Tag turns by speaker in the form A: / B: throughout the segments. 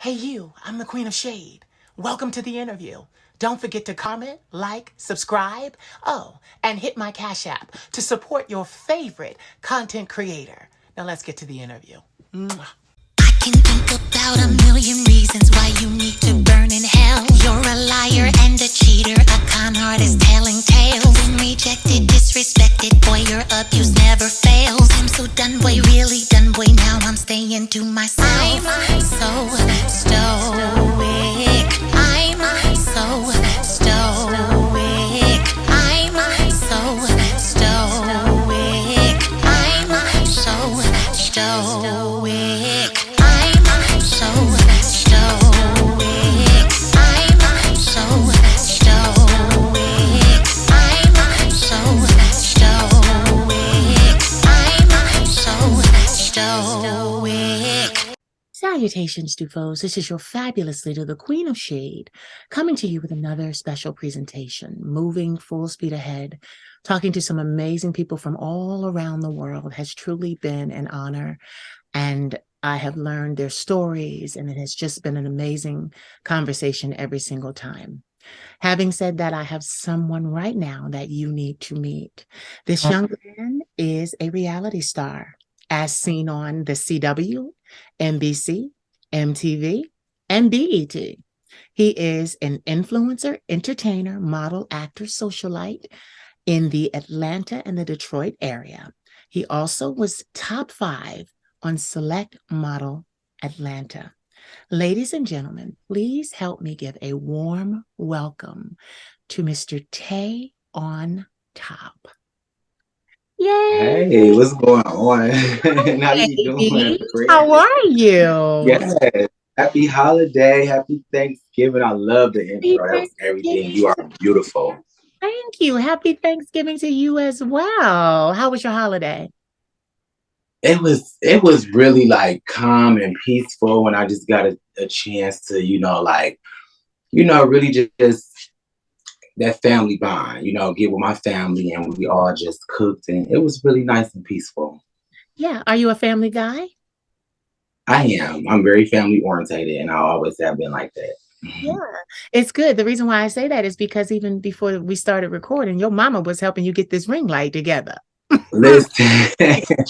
A: Hey you, I'm the Queen of Shade. Welcome to the interview. Don't forget to comment, like, subscribe, and hit my Cash App to support your favorite content creator. Now let's get to the interview. Mwah.
B: I can think about a million reasons why you need to burn in hell. You're a liar and a cheater, a con artist telling tales. Been rejected, disrespected, boy, your abuse never fails. I'm so done, boy, really done, boy, now I'm staying to myself. I'm so stoic. I'm so stoic. I'm so stoic. I'm so stoic. So stoic. I'm so stoic. I'm so stoic. I'm so stoic.
A: Salutations, Dufos. This is your fabulous leader, the Queen of Shade, coming to you with another special presentation, moving full speed ahead. Talking to some amazing people from all around the world has truly been an honor, and I have learned their stories, and it has just been an amazing conversation every single time. Having said that, I have someone right now that you need to meet. This young man is a reality star, as seen on the CW, NBC, MTV, and BET. He is an influencer, entertainer, model, actor, socialite in the Atlanta and the Detroit area. He also was top 5 on Select Model Atlanta. Ladies and gentlemen, please help me give a warm welcome to Mr. Tayy on top. Yay!
C: Hey, what's going on? How you doing,
A: Baby,
C: friend?
A: how are you?
C: Yes. Happy holiday. Happy Thanksgiving. I love the
A: Happy
C: intro. That was everything.
A: Thanksgiving.
C: You are beautiful.
A: Thank you. Happy Thanksgiving to you as well. How was your holiday?
C: It was really like calm and peaceful when I just got a chance to, really just that family bond, get with my family, and we all just cooked, and it was really nice and peaceful.
A: Yeah. Are you a family guy?
C: I am. I'm very family orientated, and I always have been like that.
A: Yeah, it's good. The reason why I say that is because even before we started recording, your mama was helping you get this ring light together.
C: Listen,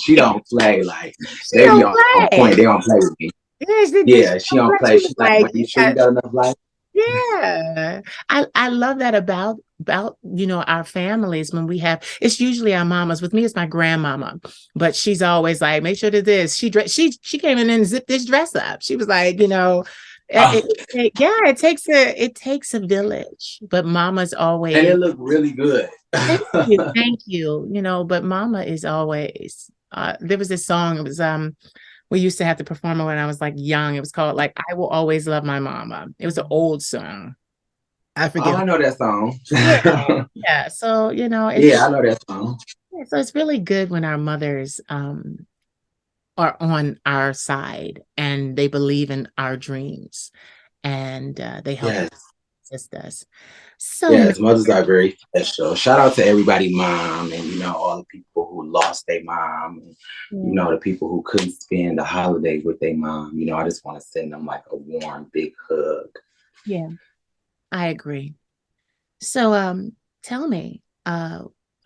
C: she don't play. Like,
A: She
C: they be
A: don't
C: on
A: play.
C: point. They don't play with me.
A: Yes, she
C: Yeah, she
A: don't
C: don't
A: play.
C: play. She's like,
A: Like,
C: "Are you sure you got enough light?"
A: yeah. I love that about our families when we have, it's usually our mamas. With me, it's my grandmama, but she's always like, make sure that this, she came in and zipped this dress up. She was like,
C: Oh,
A: it takes a village, but mama's
C: and
A: always,
C: it looked really good.
A: thank you, but mama is always, there was this song, it was, we used to have to perform it when I was like young. It was called like "I Will Always Love My Mama." It was an old song. I
C: Oh,
A: forget.
C: I know that song.
A: Yeah, yeah. So
C: Yeah, I know that song.
A: so it's really good when our mothers are on our side and they believe in our dreams, and they help
C: Yes,
A: assist us. So
C: yes, mothers are very special. Shout out to everybody, mom, and all the people who lost their mom, and the people who couldn't spend the holiday with their mom. I just want to send them like a warm, big hug.
A: yeah, I agree. So tell me,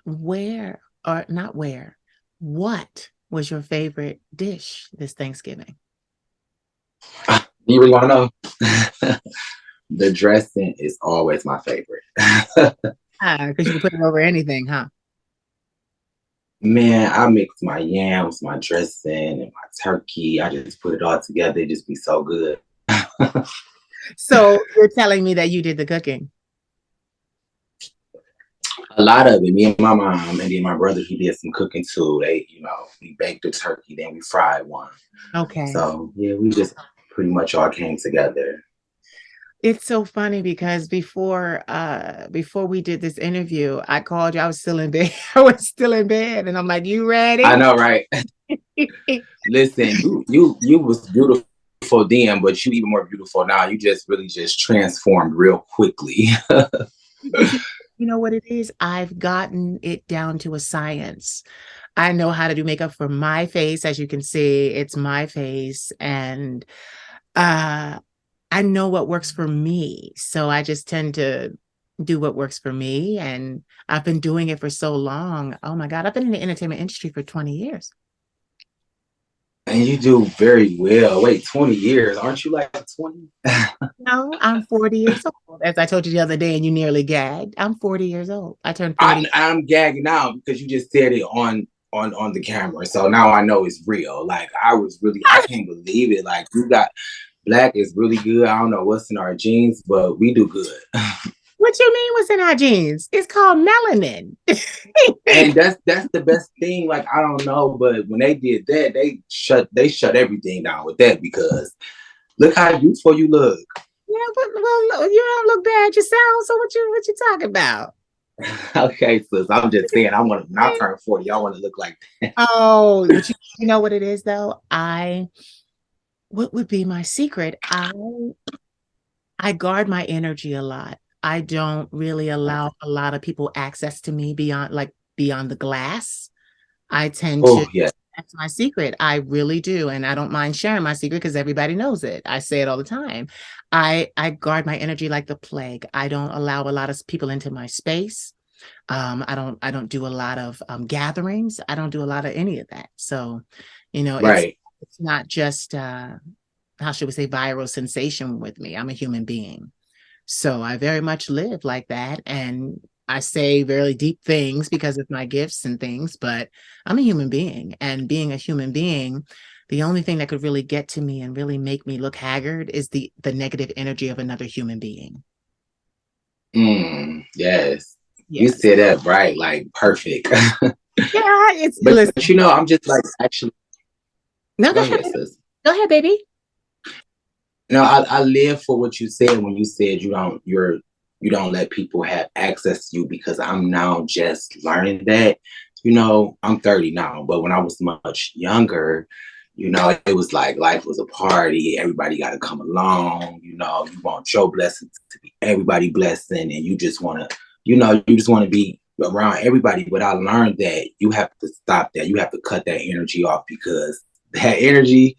A: where or not where, what was your favorite dish this Thanksgiving?
C: You really want to know? The dressing is always my favorite.
A: Because you can put it over anything, huh?
C: Man, I mix my yams, my dressing, and my turkey. I just put it all together. It just be so good.
A: So you're telling me that you did the cooking?
C: A lot of it. Me and my mom, and then my brother, he did some cooking too. We baked the turkey, then we fried one.
A: Okay.
C: So yeah, we just pretty much all came together.
A: It's so funny because before we did this interview, I called you. I was still in bed. I was still in bed, and I'm like, "You ready?"
C: I know, right? Listen, you was beautiful then, but you even more beautiful now. You just really just transformed real quickly.
A: You know what it is? I've gotten it down to a science. I know how to do makeup for my face. As you can see, it's my face. And I know what works for me. So I just tend to do what works for me. And I've been doing it for so long. Oh my God, I've been in the entertainment industry for 20 years.
C: And you do very well. Wait, 20 years. Aren't you like 20?
A: No, I'm 40 years old. As I told you the other day, and you nearly gagged. I'm 40 years old. I turned 40.
C: I'm gagging now because you just said it on the camera. So now I know it's real. Like I can't believe it. Like you got black is really good. I don't know what's in our genes, but we do good.
A: What you mean what's in our genes? It's called melanin.
C: And that's the best thing. Like I don't know, but when they did that, they shut everything down with that because look how youthful you look.
A: Yeah, but well, you don't look bad yourself. So what you talking about?
C: Okay, sis. I'm just saying. When I turn 40, I want to look like that.
A: Oh, but you know what it is though? What would be my secret? I guard my energy a lot. I don't really allow a lot of people access to me beyond the glass. I tend to
C: Oh yeah.
A: That's my secret. I really do. And I don't mind sharing my secret because everybody knows it. I say it all the time. I guard my energy like the plague. I don't allow a lot of people into my space. I don't do a lot of gatherings. I don't do a lot of any of that. So,
C: Right.
A: it's not just how should we say viral sensation with me. I'm a human being. So I very much live like that. And I say very deep things because of my gifts and things, but I'm a human being. And being a human being, the only thing that could really get to me and really make me look haggard is the negative energy of another human being.
C: Yes. You
A: Yes.
C: said that right, like perfect.
A: Yeah, it's
C: but,
A: listen.
C: but I'm just like actually
A: No, go
C: go
A: ahead.
C: ahead, sis.
A: Go ahead, baby.
C: No, I live for what you said when you said you don't let people have access to you because I'm now just learning that. I'm 30 now, but when I was much younger, it was like life was a party. Everybody got to come along. You want your blessings to be everybody blessing, and you just want to, you just want to be around everybody. But I learned that you have to stop that. You have to cut that energy off because that energy,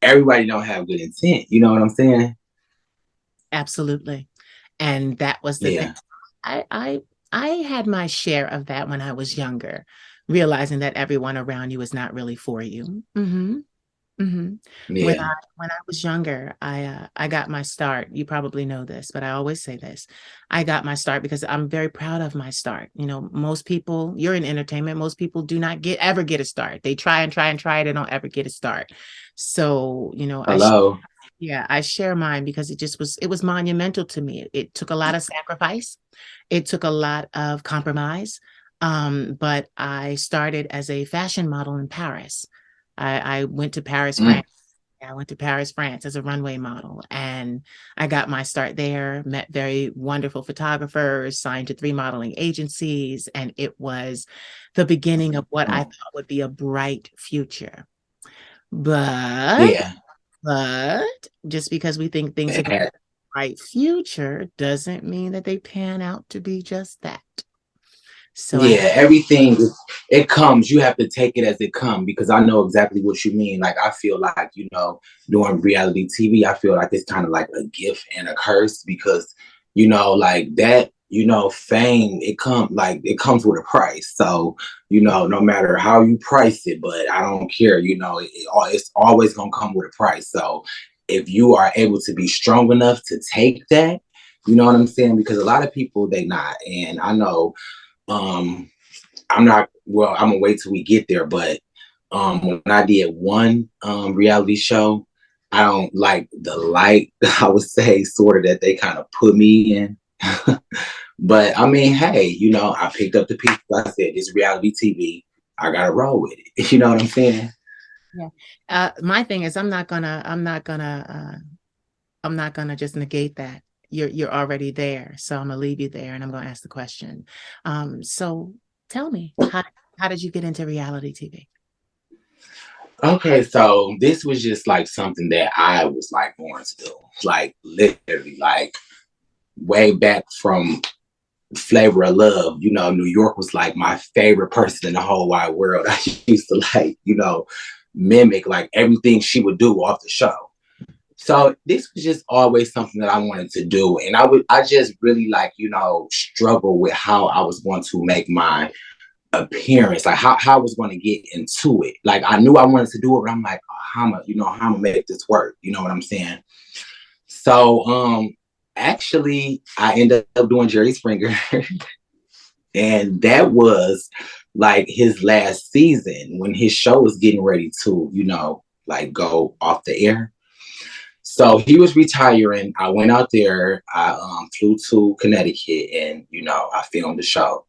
C: everybody don't have good intent. You know what I'm saying?
A: Absolutely. And that was the thing.
C: Yeah.
A: I had my share of that when I was younger, realizing that everyone around you is not really for you. Hmm. When
C: Yeah.
A: I was younger, I got my start. You probably know this, but I always say this. I got my start because I'm very proud of my start. Most people, you're in entertainment, most people do not ever get a start. They try and try and try, they don't ever get a start. So,
C: Hello.
A: I share mine because it was monumental to me. It took a lot of sacrifice. It took a lot of compromise. But I started as a fashion model in Paris. I went to Paris, France. I went to Paris, France as a runway model, and I got my start there, met very wonderful photographers, signed to 3 modeling agencies, and it was the beginning of what I thought would be a bright future. But
C: Yeah.
A: but just because we think things are going to be a bright future doesn't mean that they pan out to be just that. So
C: Yeah, everything it comes. You have to take it as it comes because I know exactly what you mean. Like I feel like doing reality TV, I feel like it's kind of like a gift and a curse because like that. Fame it comes with a price. So no matter how you price it, but I don't care. It's always gonna come with a price. So if you are able to be strong enough to take that, you know what I'm saying? Because a lot of people they not, and I know. um I'm not well, I'm gonna wait till we get there, but when I did one reality show, I don't like the light, I would say sort of that they kind of put me in. But I mean, hey, I picked up the pieces. I said, it's reality TV. I gotta roll with it. You know what I'm saying?
A: yeah, my thing is I'm not gonna just negate that. You're already there, so I'm gonna leave you there, and I'm gonna ask the question. So tell me, how did you get into reality TV?
C: Okay, so this was just like something that I was like born to do. Like literally, like way back from Flavor of Love, New York was like my favorite person in the whole wide world. I used to like, mimic like everything she would do off the show. So this was just always something that I wanted to do. And I just really like, struggle with how I was going to make my appearance, like how I was going to get into it. Like I knew I wanted to do it, but I'm like, oh, how I'm gonna make this work? You know what I'm saying? So actually I ended up doing Jerry Springer and that was like his last season when his show was getting ready to, like go off the air. So he was retiring. I went out there. I flew to Connecticut, and I filmed the show,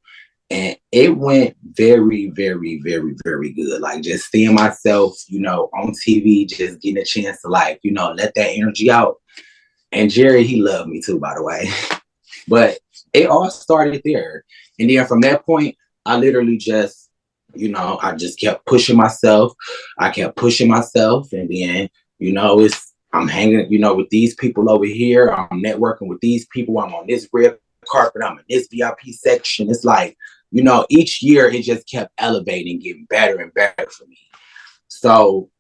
C: and it went very, very, very, very good. Like just seeing myself, on TV, just getting a chance to like, let that energy out. And Jerry, he loved me too, by the way. But it all started there, and then from that point, I literally just, I just kept pushing myself. I kept pushing myself, and then, I'm hanging, with these people over here. I'm networking with these people. I'm on this red carpet. I'm in this VIP section. It's like, each year it just kept elevating, getting better and better for me. So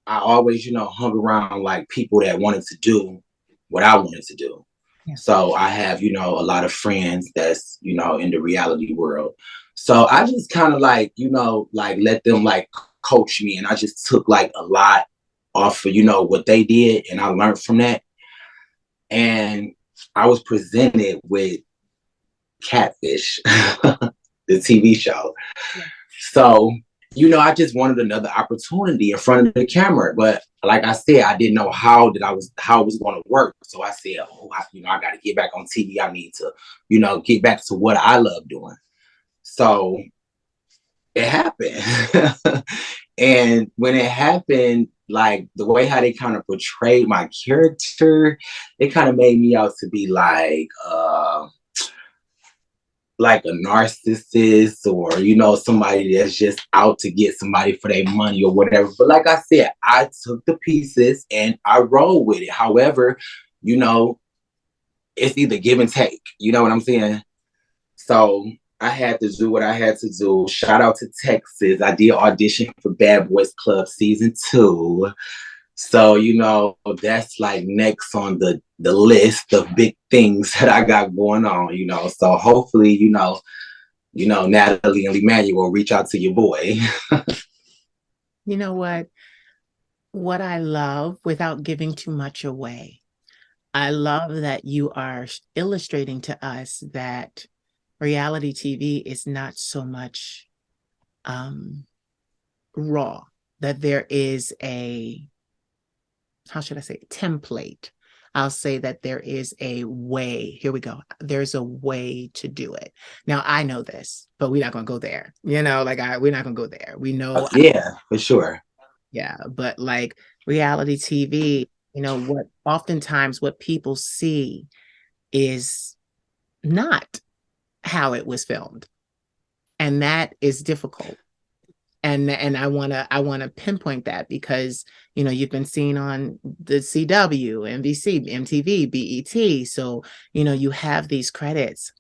C: I always, hung around like people that wanted to do what I wanted to do. Yeah. So I have, a lot of friends that's, in the reality world. So I just kind of like, like let them like coach me. And I just took like a lot off of, what they did. And I learned from that. And I was presented with Catfish, the TV show. Yeah. So, I just wanted another opportunity in front of the camera. But like I said, I didn't know how it was going to work. So I said, I got to get back on TV. I need to, get back to what I love doing. So it happened. And when it happened, like the way how they kind of portrayed my character, it kind of made me out to be like a narcissist or, somebody that's just out to get somebody for their money or whatever. But like I said, I took the pieces and I roll with it. However, it's either give and take. You know what I'm saying? So I had to do what I had to do. Shout out to Texas. I did audition for Bad Boys Club season 2. So, that's like next on the list of big things that I got going on, So hopefully, Natalie and Emmanuel will reach out to your boy.
A: You know what? What I love, without giving too much away, I love that you are illustrating to us that reality TV is not so much raw, that there is how should I say, template. I'll say that there is a way. Here we go. There's a way to do it. Now, I know this, but we're not going to go there. We're not going to go there. We know.
C: Yeah, for sure.
A: Yeah. But like reality TV, oftentimes what people see is not how it was filmed. And that is difficult. And I want to pinpoint that because, you've been seen on the CW, NBC, MTV, BET. So, you have these credits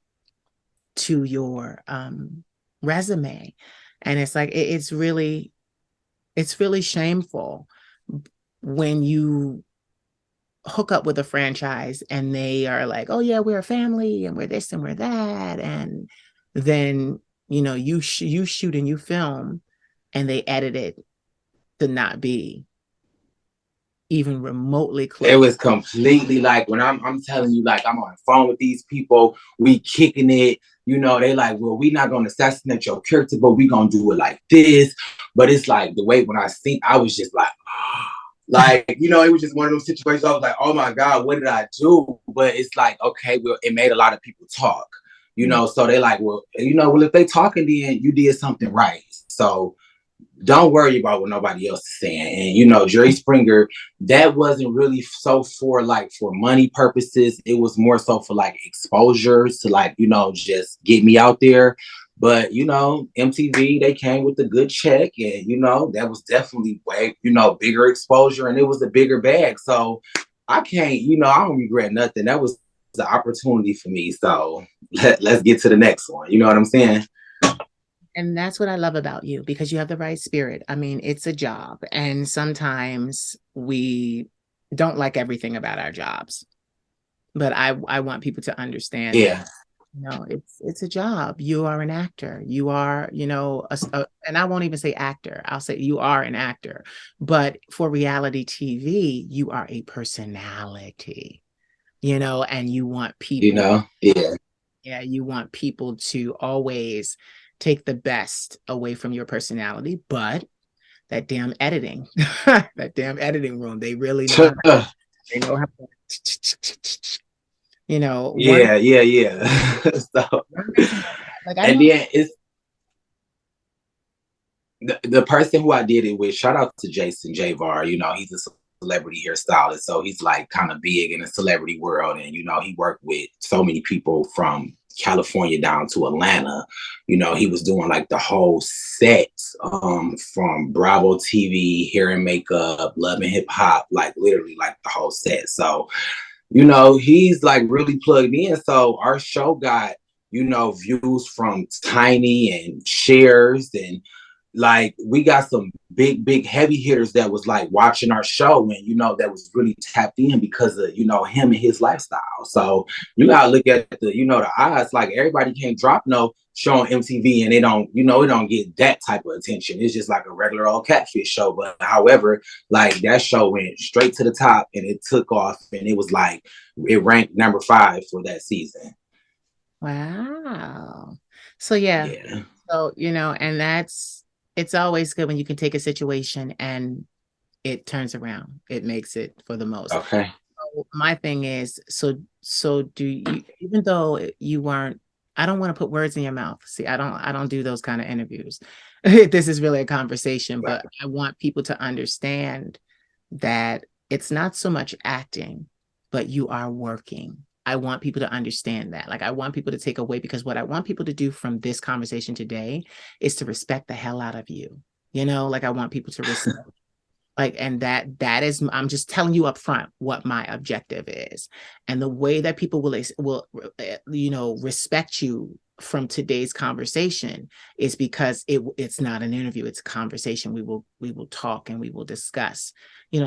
A: to your resume. And it's like, it's really shameful when you hook up with a franchise and they are like, oh yeah, we're a family and we're this and we're that. And then, you shoot and you film and they edit it to not be even remotely close.
C: It was completely like when I'm telling you, like I'm on the phone with these people, we kicking it, they like, well, we not gonna assassinate your character, but we gonna do it like this. But it's like the way when I think, I was just like, like, it was just one of those situations. I was like, oh my God, what did I do? But it's like, okay, well, it made a lot of people talk, so they like, well, if they talking, then you did something right. So don't worry about what nobody else is saying. And, Jerry Springer, that wasn't really so for money purposes. It was more so for like exposure to like, just get me out there. But, MTV, they came with a good check and, that was definitely way, bigger exposure and it was a bigger bag. So I can't, I don't regret nothing. That was the opportunity for me. So let's get to the next one. You know what I'm saying?
A: And that's what I love about you, because you have the right spirit. I mean, it's a job. And sometimes we don't like everything about our jobs. But I want people to understand that,
C: Yeah.
A: it's a job. You are an actor. You are, and I won't even say actor. I'll say you are an actor. But for reality TV, you are a personality, and you want people,
C: Yeah.
A: yeah, you want people to always take the best away from your personality. But that damn editing, that damn editing room, they really know how, they know how, one
C: Yeah, yeah, yeah. So,
A: one reason, like I
C: and
A: know.
C: then it's the person who I did it with. Shout out to Jason Javar. He's a celebrity hairstylist, so he's like kind of big in the celebrity world, and he worked with so many people from California down to Atlanta. He was doing like the whole set, from Bravo TV, hair and makeup, Love and Hip Hop, like literally like the whole set. So he's like really plugged in. So our show got, views from Tiny and shares, and like we got some big heavy hitters that was like watching our show, and that was really tapped in because of him and his lifestyle. So you gotta look at the odds. Like everybody can't drop no show on MTV and it don't get that type of attention. It's just like a regular old Catfish show. But however, like that show went straight to the top and it took off, and it was like it ranked number 5 for that season.
A: Wow. So yeah.
C: Yeah.
A: So, and it's always good when you can take a situation and it turns around. It makes it for the most.
C: Okay.
A: So my thing is, so do you, even though you weren't, I don't want to put words in your mouth. See, I don't do those kind of interviews. This is really a conversation,
C: Right.
A: but I want people to understand that it's not so much acting, but you are working. I want people to understand that. Like, I want people to take away, because what I want people to do from this conversation today is to respect the hell out of you. Like I want people to respect, like, and that is, I'm just telling you up front what my objective is. And the way that people will respect you from today's conversation is because it's not an interview, it's a conversation. We will talk and we will discuss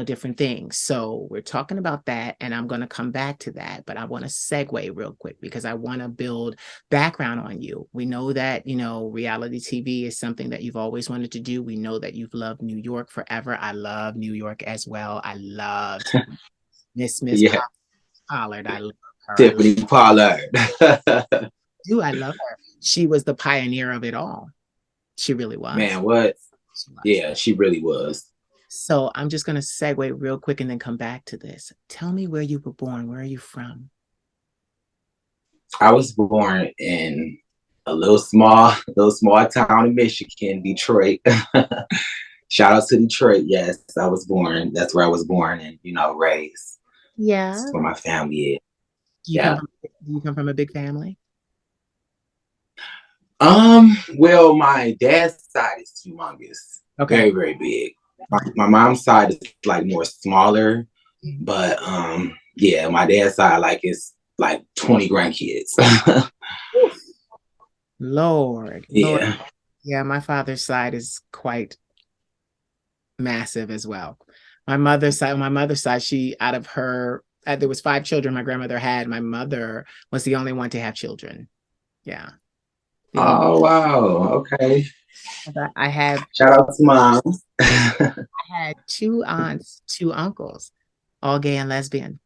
A: different things. So we're talking about that, and I'm going to come back to that, but I want to segue real quick because I want to build background on you. We know that reality TV is something that you've always wanted to do. We know that you've loved New York forever. I love New York as well. I loved Miss
C: Yeah.
A: Pollard. I love her.
C: Tiffany Pollard.
A: I love her. She was the pioneer of it all. She really was.
C: Man, what?
A: She was.
C: Yeah, she really was.
A: So I'm just going to segue real quick and then come back to this. Tell me where you were born. Where are you from?
C: I was born in a little small town in Michigan, Detroit. Shout out to Detroit. Yes, I was born. That's where I was born and raised.
A: Yeah.
C: That's where my family is.
A: Do
C: Yeah.
A: You come from a big family?
C: Well, my dad's side is humongous.
A: Okay.
C: Very, very big. My mom's side is like more smaller, but yeah, my dad's side like it's like 20 grandkids.
A: Lord.
C: Yeah.
A: Yeah, my father's side is quite massive as well. My mother's side, she, out of her, there was 5 children my grandmother had. My mother was the only one to have children. Yeah.
C: Oh, wow. Okay.
A: I had
C: Shout out to moms.
A: I had 2 aunts, 2 uncles, all gay and lesbian.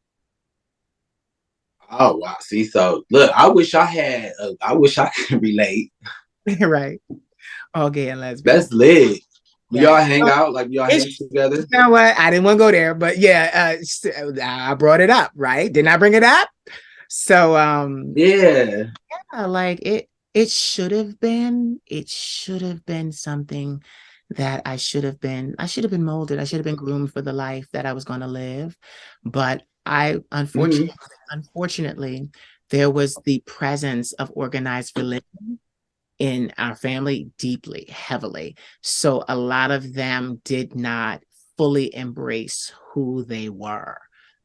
C: Oh, wow. See, so look, I wish I could relate.
A: Right. All gay and lesbian.
C: That's lit.
A: Yeah.
C: Y'all hang out, like y'all hang together.
A: You know what? I didn't want to go there, but yeah, I brought it up, right? Didn't I bring it up? So
C: Yeah.
A: like it should have been something that I should have been molded. I should have been groomed for the life that I was going to live. But I unfortunately, there was the presence of organized religion in our family deeply, heavily. So a lot of them did not fully embrace who they were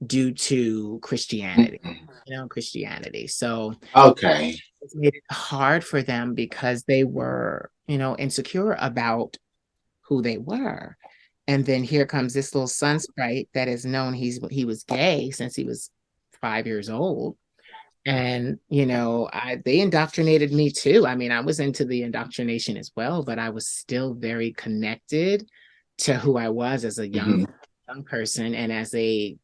A: due to Christianity, Christianity. So
C: Okay.
A: it made it hard for them because they were, insecure about who they were. And then here comes this little sun sprite that is known he was gay since he was 5 years old. And they indoctrinated me too. I mean, I was into the indoctrination as well, but I was still very connected to who I was as a young person and as a,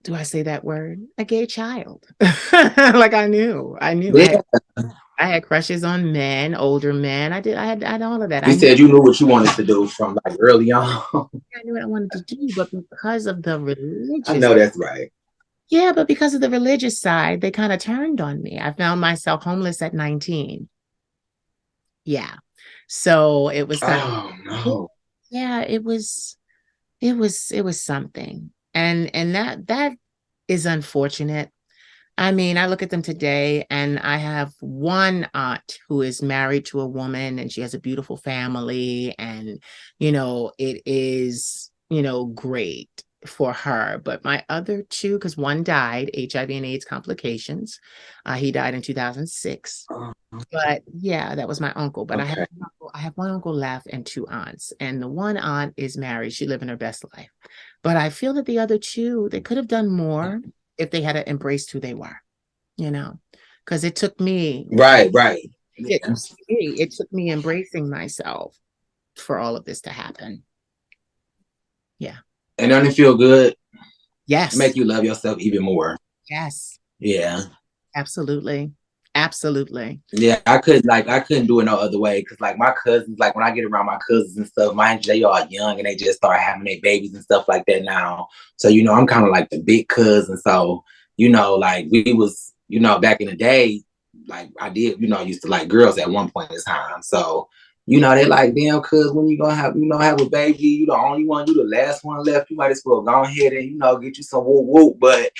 A: do I say that word? A gay child. Like I knew.
C: Yeah.
A: I had crushes on men, older men. I had all of that.
C: You said you knew what you wanted to do from like early on.
A: I knew what I wanted to do, but because of the
C: I
A: religious,
C: know that's right.
A: yeah, but because of the religious side, they kind of turned on me. I found myself homeless at 19. Yeah. So it was kind
C: Oh
A: of,
C: no.
A: yeah, it was something. And that is unfortunate. I mean, I look at them today and I have one aunt who is married to a woman and she has a beautiful family and it is, great for her. But my other two, because one died, HIV and AIDS complications. He died in 2006. But yeah, that was my uncle. But
C: Okay.
A: I have one uncle left and two aunts. And the one aunt is married. She living her best life. But I feel that the other two, they could have done more if they had embraced who they were, because it took me,
C: Right.
A: it,
C: Yeah.
A: it took me embracing myself for all of this to happen. Yeah.
C: And doesn't it feel good? It
A: Yes.
C: make you love yourself even more.
A: Yes.
C: Yeah.
A: Absolutely. Absolutely.
C: Yeah, I couldn't do it no other way because like my cousins, like when I get around my cousins and stuff, mind you, they all young and they just start having their babies and stuff like that now. So I'm kind of like the big cousin. So like we was back in the day, like I did used to like girls at one point in time. So they like damn, cuz when you gonna have a baby, you the only one, you the last one left. You might as well go ahead and get you some whoop whoop, but.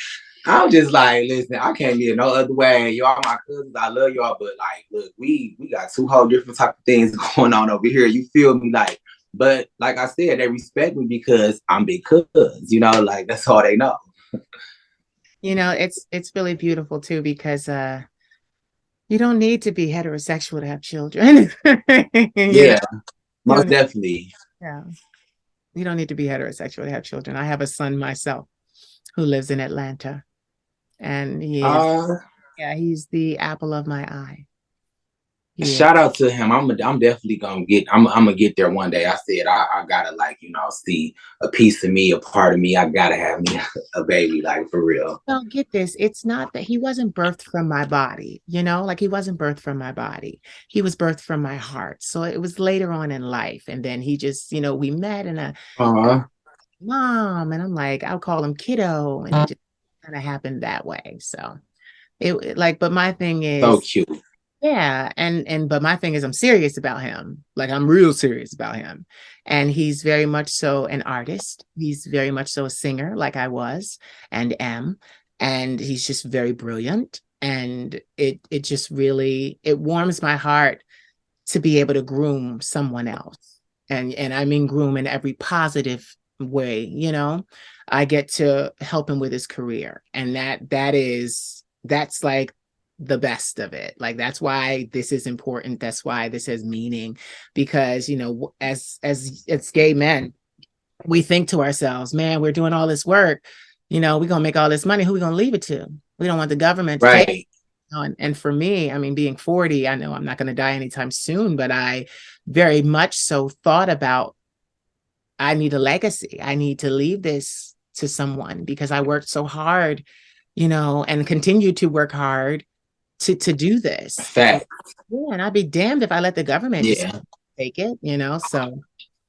C: I'm just like, listen, I can't get no other way. Y'all my cousins, I love y'all, but like, look, we got two whole different type of things going on over here. You feel me? Like, but like I said, they respect me because I'm big cuz, like that's all they know.
A: It's really beautiful too because you don't need to be heterosexual to have children.
C: Yeah,
A: You
C: most
A: don't,
C: definitely.
A: yeah. You don't need to be heterosexual to have children. I have a son myself who lives in Atlanta. And he's the apple of my eye. Yeah.
C: Shout out to him. I'm definitely gonna get there one day. I said I gotta see a piece of me, a part of me. I gotta have me a baby, like for real.
A: Well, get this. It's not that he wasn't birthed from my body, like he wasn't birthed from my body. He was birthed from my heart. So it was later on in life. And then he just, we met in a mom, and I'm like, I'll call him kiddo. And it just kind of happened that way. So but my thing
C: So
A: is,
C: cute.
A: yeah, but my thing is I'm serious about him. Like I'm real serious about him. And he's very much so an artist. He's very much so a singer like I was and am. And he's just very brilliant. And it just really it warms my heart to be able to groom someone else. And I mean groom in every positive way. I get to help him with his career. And that's like the best of it. Like that's why this is important. That's why this has meaning, because as gay men, we think to ourselves, man, we're doing all this work, we're gonna make all this money. Who are we gonna leave it to? We don't want the government to take it. And for me, I mean, being 40, I know I'm not gonna die anytime soon, but I very much so thought about, I need a legacy. I need to leave this to someone because I worked so hard, and continue to work hard to do this.
C: Fact.
A: And I'd be damned if I let the government just take it, So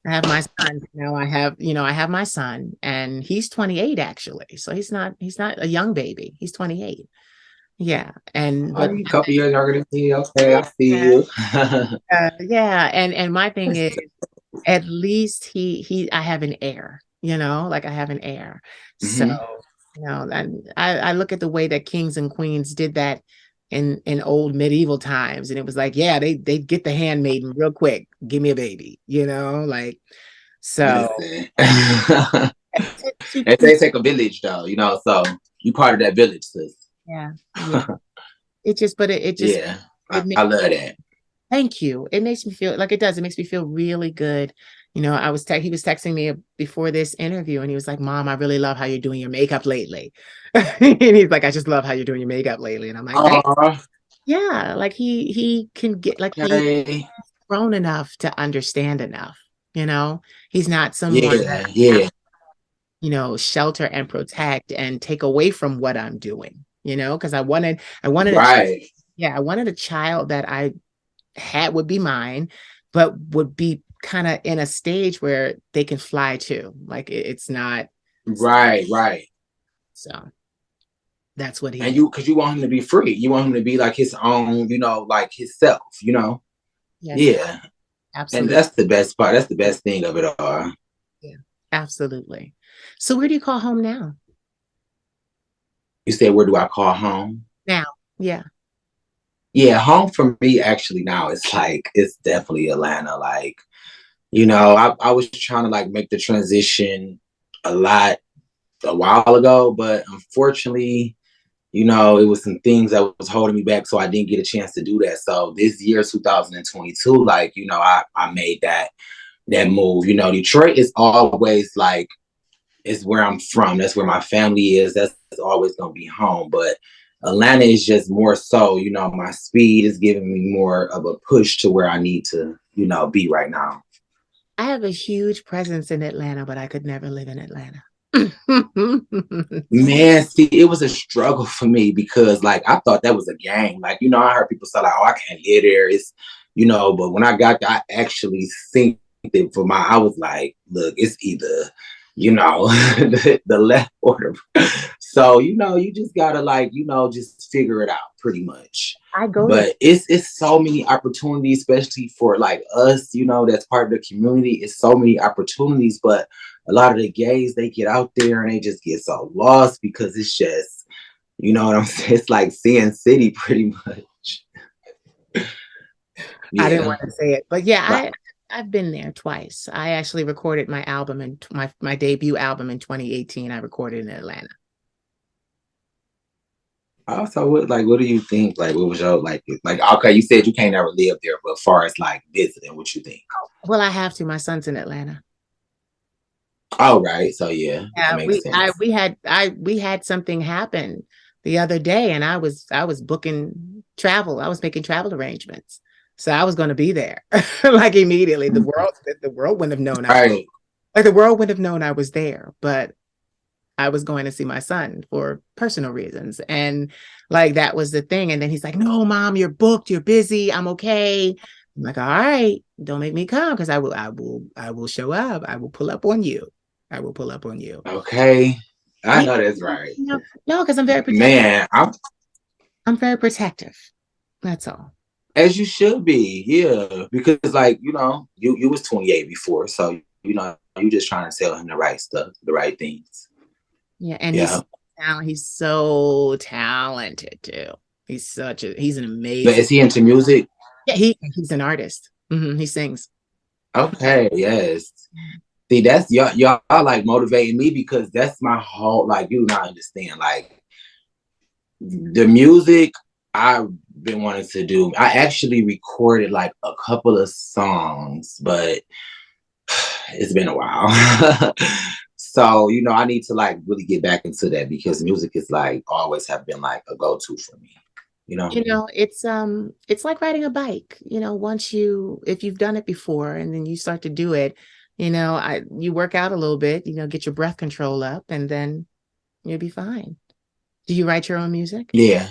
A: I have my son. I have my son, and he's 28 actually. So he's not a young baby. He's 28. Yeah. But
C: a couple years younger than me. Okay, I see you.
A: Yeah. And my thing is, at least I have an heir, like I have an heir. So, and I look at the way that kings and queens did that in old medieval times. And it was like, yeah, they get the handmaiden real quick. Give me a baby, like, so.
C: They take a village though, so you part of that village, sis.
A: Yeah. It just,
C: I love that.
A: Thank you. It makes me feel like it does. It makes me feel really good, You know, he was texting me before this interview, and he was like, "Mom, I really love how you're doing your makeup lately." And he's like, "I just love how you're doing your makeup lately." And I'm like, "Thanks." Yeah, like he can get like he
C: Okay.
A: grown enough to understand enough. You know, he's not someone that
C: Yeah, yeah.
A: shelter and protect and take away from what I'm doing. You know, because I wanted
C: Right.
A: I wanted a child that I had would be mine, but would be kind of in a stage where they can fly too. Like it's not.
C: Right, right.
A: So that's what
C: And
A: he is.
C: because you want him to be free. You want him to be like his own, like himself,
A: Yes,
C: Yeah. And
A: absolutely.
C: that's the best part. That's the best thing of it all.
A: Yeah, absolutely. So where do you call home now?
C: You said, where do I call home?
A: Now, yeah.
C: Yeah, home for me actually now it's definitely Atlanta. Like, I was trying to like make the transition a while ago, but unfortunately, it was some things that was holding me back, so I didn't get a chance to do that. So this year, 2022, like, I made that move. Detroit is always like, it's where I'm from. That's where my family is. That's always gonna be home. But Atlanta is just more so, my speed is giving me more of a push to where I need to, be right now.
A: I have a huge presence in Atlanta, but I could never live in Atlanta.
C: Man, see, it was a struggle for me because like I thought that was a game. Like, I heard people say like, oh, I can't live there. It's, but when I got there, I actually think that I was like, look, it's either, the left or the so, you just gotta like, just figure it out pretty much.
A: I go to
C: But it's so many opportunities, especially for like us, that's part of the community. It's so many opportunities, but a lot of the gays, they get out there and they just get so lost because it's just, you know what I'm saying? It's like Sin City pretty much.
A: I didn't
C: Yeah.
A: want to say it, but yeah,
C: But
A: I've been there twice. I actually recorded my album in my debut album in 2018. I recorded in Atlanta.
C: also, what do you think? Like, what was your like? Okay, you said you can't ever live there, but as far as like visiting, what you think?
A: Well, I have to. My son's in Atlanta.
C: All right, so yeah, that
A: Yeah,
C: makes sense.
A: we had something happen the other day, and I was booking travel. I was making travel arrangements, so I was going to be there like immediately. The world wouldn't have known
C: Right.
A: the world wouldn't have known I was there, but I was going to see my son for personal reasons, and like that was the thing. And then he's like, "No, mom, you're booked. You're busy. I'm okay." I'm like, "All right, don't make me come because I will show up. I will pull up on you. I will pull up on you."
C: Okay, I
A: Yeah,
C: know that's right.
A: no, because I'm very protective.
C: Man,
A: I'm very protective. That's all.
C: as you should be, yeah, because like you was 28 before, so you just trying to tell him the right stuff, the right things.
A: Yeah, and
C: Yeah,
A: he's so talented too. He's an
C: but
A: amazing.
C: is he into music?
A: Yeah, he's an artist. He sings.
C: Okay, yes. See, that's y'all like motivating me because that's my whole like you not understand like the music I've been wanting to do. I actually recorded like a couple of songs, but it's been a while. So, I need to like really get back into that because music is like always have been like a go-to for me, you know?
A: It's like riding a bike. If you've done it before and then you start to do it, you work out a little bit, get your breath control up, and then you'll be fine. Do you write your own music?
C: Yeah.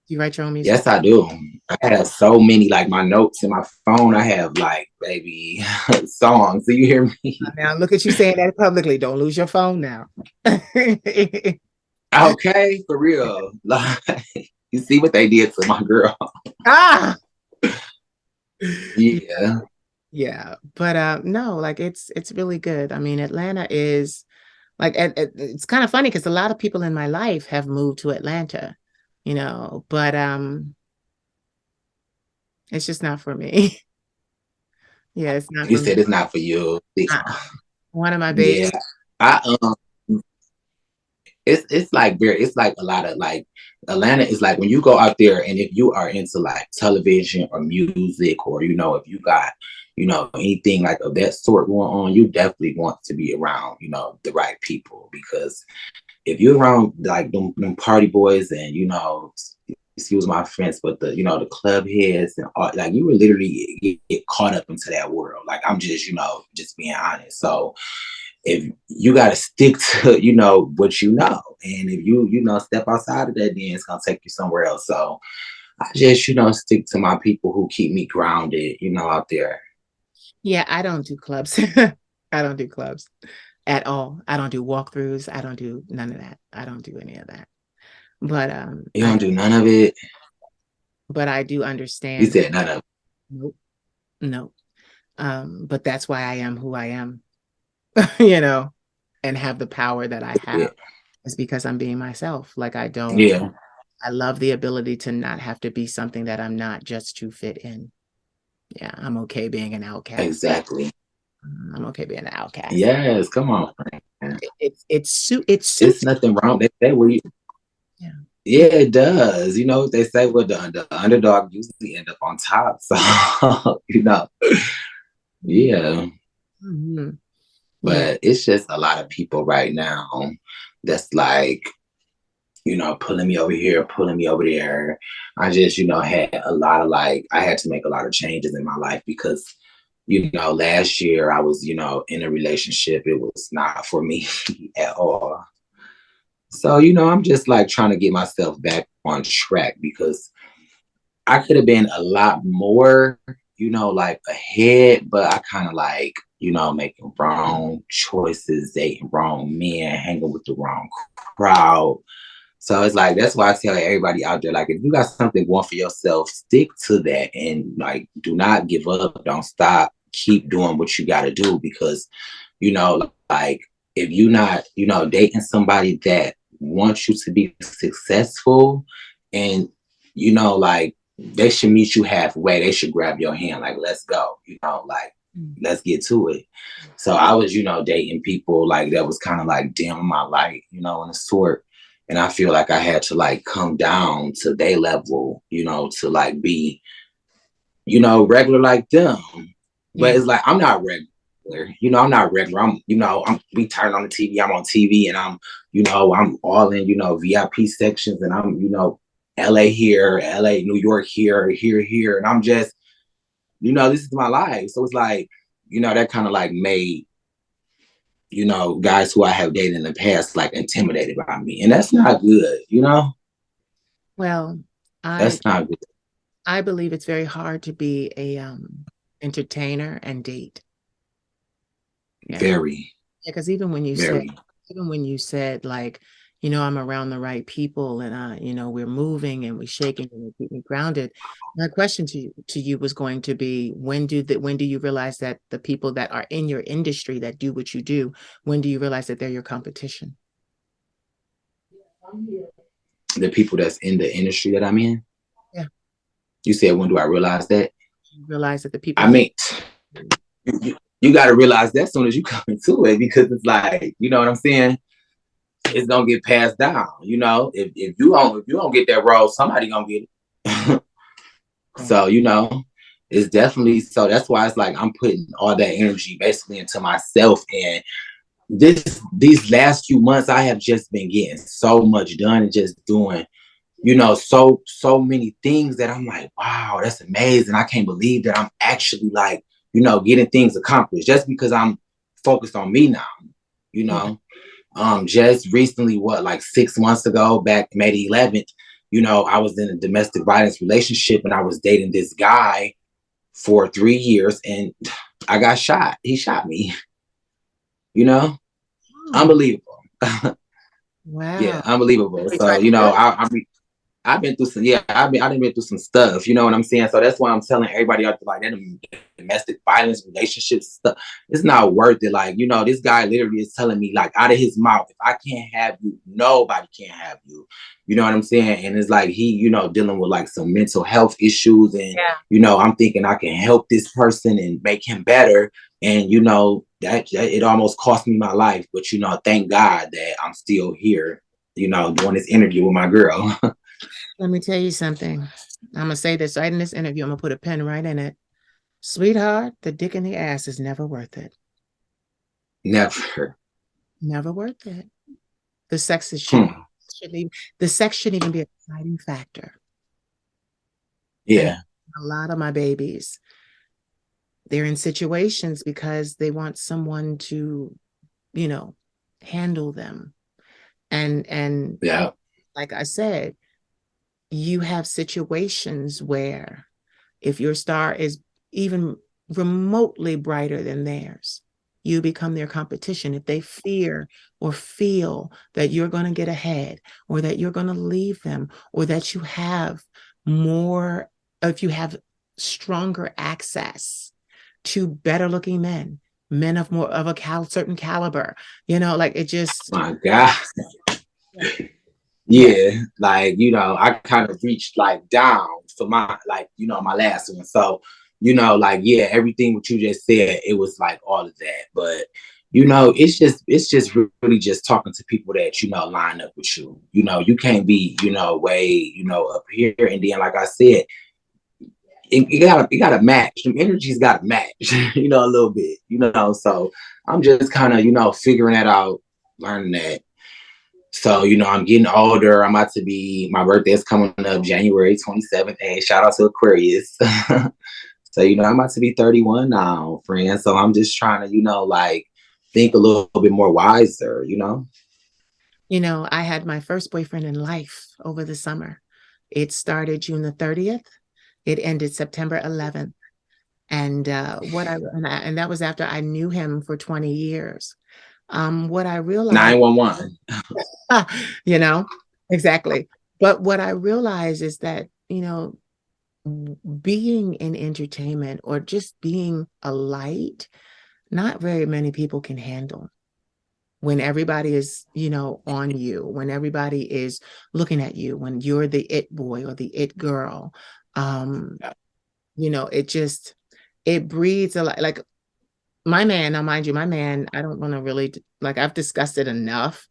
A: Do you write your own music?
C: Yes, I do. I have so many like my notes in my phone. I have like baby songs. Do you hear me?
A: Now look at you saying that publicly. Don't lose your phone now.
C: Okay, for real. Like you see what they did to my girl.
A: Ah,
C: Yeah.
A: yeah, but no, like it's really good. I mean, Atlanta is like it's kind of funny because a lot of people in my life have moved to Atlanta, but it's just not for me. Yeah, it's not
C: You
A: for me.
C: said it's not for you.
A: One of my babies.
C: Yeah. I it's like it's like a lot of like Atlanta is like when you go out there and if you are into like television or music or if you got anything like of that sort going on, you definitely want to be around, the right people. Because if you're around like them party boys and, excuse my friends, but the club heads and all, like you would literally get caught up into that world. Like I'm just, just being honest. So if you got to stick to, what and if you step outside of that, then it's going to take you somewhere else. So I just, stick to my people who keep me grounded, out there.
A: Yeah, I don't do clubs. I don't do clubs at all. I don't do walkthroughs. I don't do none of that. I don't do any of that. But
C: You don't do none of it?
A: But I do
C: You
A: understand.
C: said none of it.
A: Nope. No. But that's why I am who I am, and have the power that I have.
C: Yeah.
A: It's because I'm being myself. Like I love the ability to not have to be something that I'm not, just to fit in. Yeah, I'm okay being an outcast.
C: Exactly.
A: I'm okay being an outcast.
C: Yes, come on.
A: It's
C: nothing wrong. They say yeah, it does. They say the underdog usually end up on top. So yeah.
A: Mm-hmm.
C: But it's just a lot of people right now that's like, pulling me over here, pulling me over there. I just, had a lot of I had to make a lot of changes in my life because, last year I was, in a relationship. It was not for me at all. So, I'm just trying to get myself back on track because I could have been a lot more, ahead, but I kind of making wrong choices, dating wrong men, hanging with the wrong crowd. So it's that's why I tell everybody out there, if you got something going for yourself, stick to that and do not give up. Don't stop. Keep doing what you got to do because, if you're not, dating somebody that wants you to be successful and, they should meet you halfway. They should grab your hand, let's go, let's get to it. So I was, dating people that was kind of dim my light, in a sort. And I feel I had to come down to their level, to be, regular like them. But it's I'm not regular, I'm not regular. We turn on the TV, I'm on TV and I'm all in, VIP sections and I'm, LA here, LA, New York here. And I'm just, this is my life. So it's that kind of made, guys who I have dated in the past, intimidated by me. And that's not good,
A: Well,
C: that's not good.
A: I believe it's very hard to be a entertainer and date.
C: Yeah. Very.
A: Yeah, because even when you said I'm around the right people and we're moving and we're shaking and we keep me grounded. My question to you was going to be, when do you realize that the people that are in your industry that do what you do, when do you realize that they're your competition?
C: The people that's in the industry that I'm in?
A: Yeah.
C: You said, when do I realize that?
A: You realize that the people...
C: I mean, you got to realize that as soon as you come into it, because it's you know what I'm saying? It's gonna get passed down. If you don't get that role, somebody gonna get it. So it's definitely so. That's why it's I'm putting all that energy basically into myself. And these last few months, I have just been getting so much done and just doing, so many things that I'm wow, that's amazing. I can't believe that I'm actually getting things accomplished just because I'm focused on me now. Just recently, 6 months ago, back May the 11th, I was in a domestic violence relationship and I was dating this guy for 3 years and I got shot. He shot me, unbelievable.
A: Wow.
C: Yeah, unbelievable. So, I've been through some, I've been through some stuff, you know what I'm saying? So that's why I'm telling everybody out there, that domestic violence, relationships stuff, it's not worth it. This guy literally is telling me, out of his mouth, if I can't have you, nobody can have you. You know what I'm saying? And it's he, dealing with some mental health issues. And, I'm thinking I can help this person and make him better. And, that it almost cost me my life. But, thank God that I'm still here, doing this interview with my girl.
A: Let me tell you something. I'm going to say this right in this interview. I'm going to put a pen right in it. Sweetheart, the dick in the ass is never worth it.
C: Never.
A: Never worth it. The sex is
C: Hmm.
A: shouldn't even, the sex shouldn't even be a deciding factor. And
C: Yeah.
A: a lot of my babies, they're in situations because they want someone to, you know, handle them. And
C: Yeah.
A: like I said, you have situations where if your star is even remotely brighter than theirs, you become their competition. If they fear or feel that you're going to get ahead or that you're going to leave them or that you have more, if you have stronger access to better looking men, men of more of a certain caliber, like it just,
C: My God.
A: yeah, yeah,
C: Yeah. Like, I kind of reached like down for my, like, my last one. So, like, yeah, everything what you just said, it was like all of that. But, it's just really just talking to people that, line up with you. You can't be, way, up here. And then, like I said, it gotta match. The energy's gotta match, a little bit, So I'm just kind of, figuring that out, learning that. So, I'm getting older. I'm about to be, my birthday is coming up January 27th. Hey, shout out to Aquarius. So, I'm about to be 31 now, friend. So I'm just trying to, like think a little bit more wiser.
A: I had my first boyfriend in life over the summer. It started June the 30th. It ended September 11th. And and that was after I knew him for 20 years. What I realized,
C: 911.
A: you know, exactly. But what I realized is that, being in entertainment or just being a light, not very many people can handle when everybody is, on you, when everybody is looking at you, when you're the it boy or the it girl. Um, it just, it breeds a lot. Like my man, now mind you, my man, I don't want to really, like, I've discussed it enough,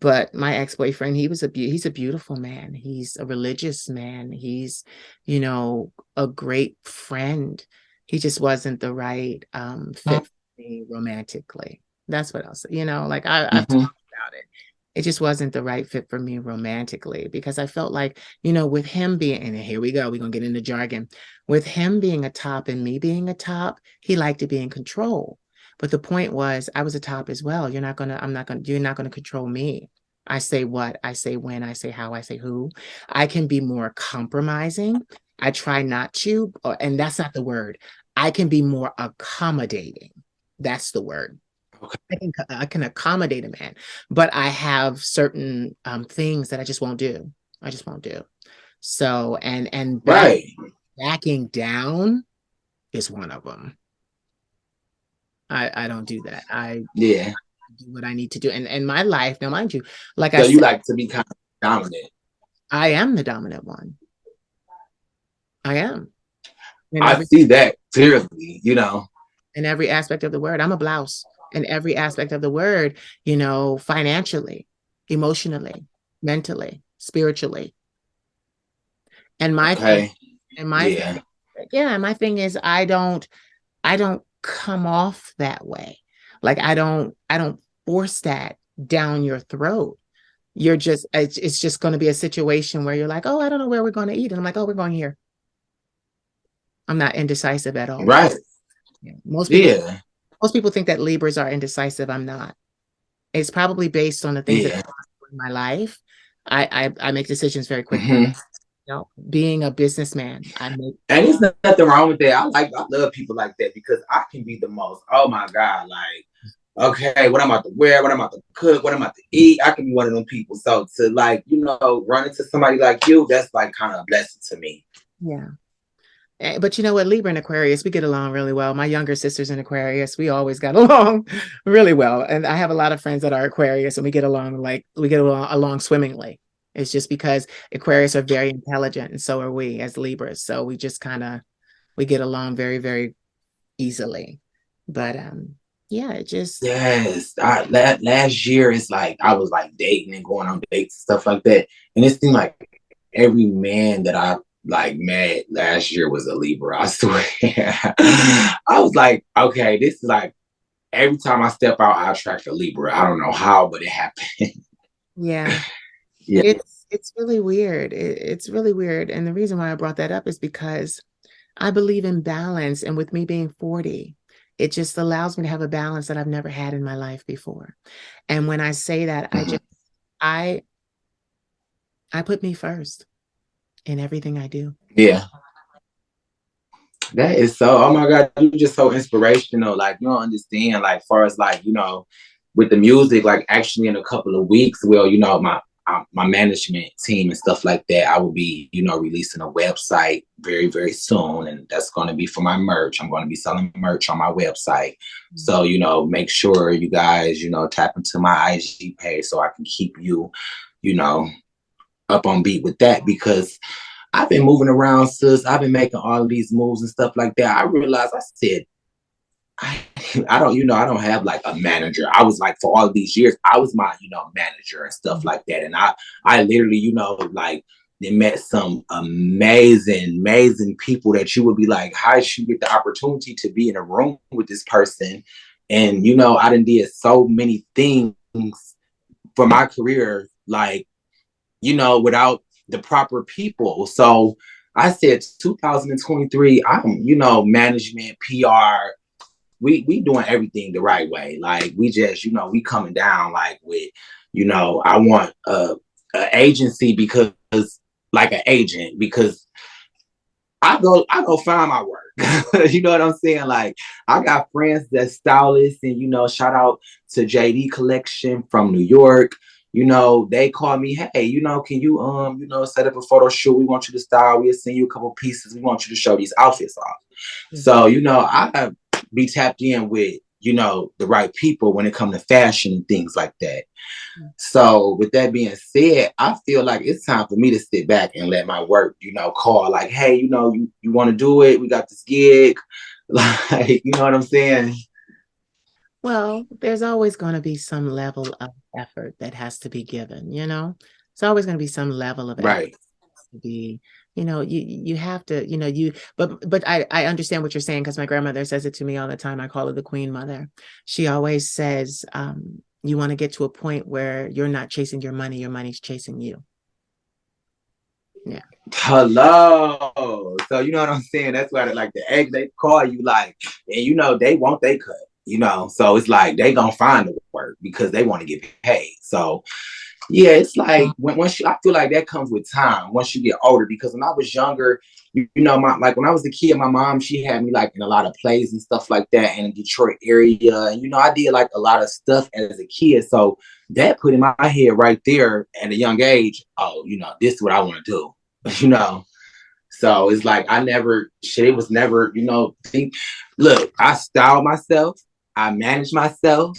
A: but my ex-boyfriend, he's a beautiful man. He's a religious man. He's, a great friend. He just wasn't the right fit for me romantically. That's what I'll say. Like I've talked
C: Mm-hmm.
A: about it. It just wasn't the right fit for me romantically because I felt like, with him being, and here we go, we're gonna get into jargon. With him being a top and me being a top, he liked to be in control. But the point was, I was a top as well. You're not gonna control me. I say what, I say when, I say how, I say who. I can be more compromising. I try not to, and that's not the word. I can be more accommodating. That's the word.
C: Okay.
A: I can accommodate a man, but I have certain things that I just won't do. I just won't do. So and
C: Right.
A: backing down is one of them. I don't do that. I
C: Yeah.
A: do what I need to do. And my life, now mind you, like I
C: So you
A: said,
C: like to be kind of dominant.
A: I am the dominant one. I am in
C: I
A: every
C: see that clearly,
A: in every aspect of the word. I'm a blouse in every aspect of the word, financially, emotionally, mentally, spiritually. And my thing,
C: Okay.
A: and my thing,
C: Yeah.
A: yeah, my thing is I don't come off that way. Like I don't force that down your throat. It's just going to be a situation where you're like, oh, I don't know where we're going to eat. And I'm like, oh, we're going here. I'm not indecisive at all.
C: Right.
A: Yeah.
C: Yeah.
A: Most people think that Libras are indecisive. I'm not. It's probably based on the things that
C: Yeah.
A: I've gone through in my life. I make decisions very quickly.
C: Hmm.
A: Being a businessman, I make
C: And there's nothing wrong with that. I love people like that because I can be the most, oh my God, like, okay, what I'm about to wear, what I'm about to cook, what I'm about to eat. I can be one of them people. So to like, run into somebody like you, that's like kind of a blessing to me.
A: yeah. But you know what, Libra and Aquarius, we get along really well. My younger sister's in Aquarius. We always got along really well. And I have a lot of friends that are Aquarius and we get along swimmingly. It's just because Aquarius are very intelligent and so are we as Libras. So we just we get along very, very easily. But yeah, it just
C: Yes, last year it's like I was like dating and going on dates and stuff like that, and it seemed like every man that I like mad. Last year was a Libra, I swear. I was like, okay, this is like every time I step out, I attract a Libra. I don't know how, but it happened.
A: Yeah.
C: Yeah.
A: It's really weird. It's really weird. And the reason why I brought that up is because I believe in balance. And with me being 40, it just allows me to have a balance that I've never had in my life before. And when I say that,
C: Mhm.
A: I I put me first in everything I do.
C: Yeah. That is so, oh my God, you're just so inspirational. Like, you don't understand, like, far as like, with the music, like actually in a couple of weeks, well, my management team and stuff like that, I will be, releasing a website very, very soon. And that's going to be for my merch. I'm going to be selling merch on my website. So, make sure you guys, tap into my IG page so I can keep you, you know, up on beat with that because I've been moving around, sis. I've been making all of these moves and stuff like that. I realized I said, I, I don't, I don't have like a manager. I was like, for all these years, I was my, manager and stuff like that. And I literally, like, they met some amazing, amazing people that you would be like, how did you get the opportunity to be in a room with this person? And, I done did so many things for my career, like, without the proper people. So I said 2023, I'm, management, PR, we doing everything the right way. Like we just, we coming down like with, I want a agency because like an agent because I go find my work. You know what I'm saying? Like I got friends that stylists and shout out to JD Collection from New York. They call me, hey, can you set up a photo shoot? We want you to style. We'll send you a couple pieces. We want you to show these outfits off. So, I be tapped in with, the right people when it comes to fashion and things like that. So with that being said, I feel like it's time for me to sit back and let my work, call like, hey, you want to do it? We got this gig. Like, you know what I'm saying?
A: Well, there's always going to be some level of effort that has to be given, you know? It's always going to be some level of effort
C: Right.
A: to be, you have to, but I understand what you're saying because my grandmother says it to me all the time. I call her the Queen Mother. She always says, you want to get to a point where you're not chasing your money's chasing you. Yeah.
C: Hello. So you know what I'm saying? That's why like the egg they call you like, and they want they cut, So it's like they gonna find the work because they want to get paid. So yeah, it's like once I feel like that comes with time once you get older. Because when I was younger, like when I was a kid, my mom she had me like in a lot of plays and stuff like that in the Detroit area, and I did like a lot of stuff as a kid. So that put in my head right there at a young age. Oh, this is what I want to do. you know. So it's like I never shit. It was never, think. Look, I style myself. I manage myself.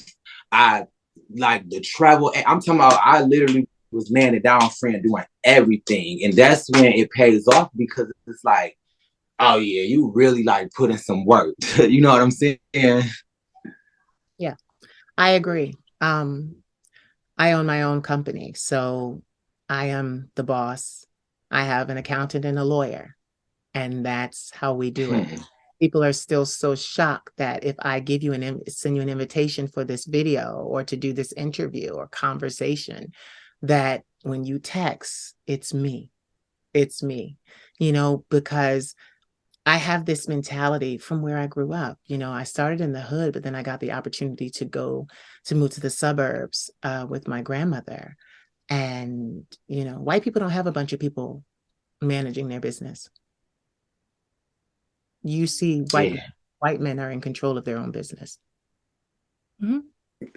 C: I like the travel. I'm talking about. I literally was laying it down, friend, doing everything, and that's when it pays off because it's like, oh yeah, you really like put in some work. You know what I'm saying?
A: Yeah, I agree. I own my own company, so I am the boss. I have an accountant and a lawyer, and that's how we do it. People are still so shocked that if I give you send you an invitation for this video or to do this interview or conversation, that when you text, it's me. It's me, because I have this mentality from where I grew up. I started in the hood, but then I got the opportunity to move to the suburbs with my grandmother. And, white people don't have a bunch of people managing their business. You see white men are in control of their own business.
C: Mm-hmm.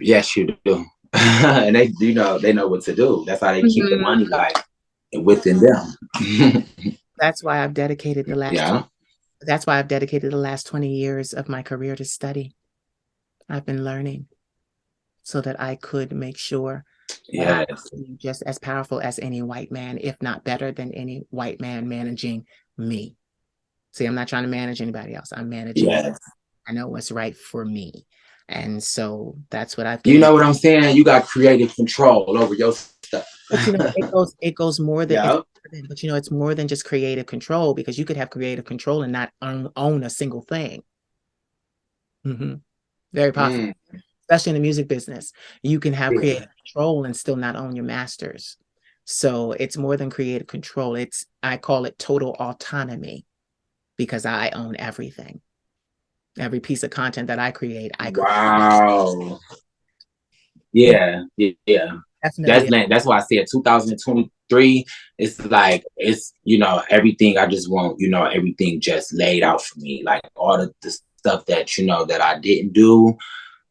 C: Yes, you do. And they they know what to do. That's how they keep the money like within them.
A: That's why I've dedicated the last
C: yeah.
A: That's why I've dedicated the last 20 years of my career to study. I've been learning so that I could make sure that I'm just as powerful as any white man, if not better than any white man managing me. See, I'm not trying to manage anybody else. I'm managing.
C: Yes.
A: I know what's right for me. And so that's what I've
C: You know what I'm saying? You got creative control over your stuff.
A: But it goes more than But it's more than just creative control, because you could have creative control and not own a single thing. Very possible, especially in the music business. You can have creative control and still not own your masters. So it's more than creative control. I call it total autonomy, because I own everything. Every piece of content that I create,
C: Wow. Yeah.
A: Definitely.
C: That's why I said 2023. It's like everything. I just want everything just laid out for me, like all the stuff that that I didn't do.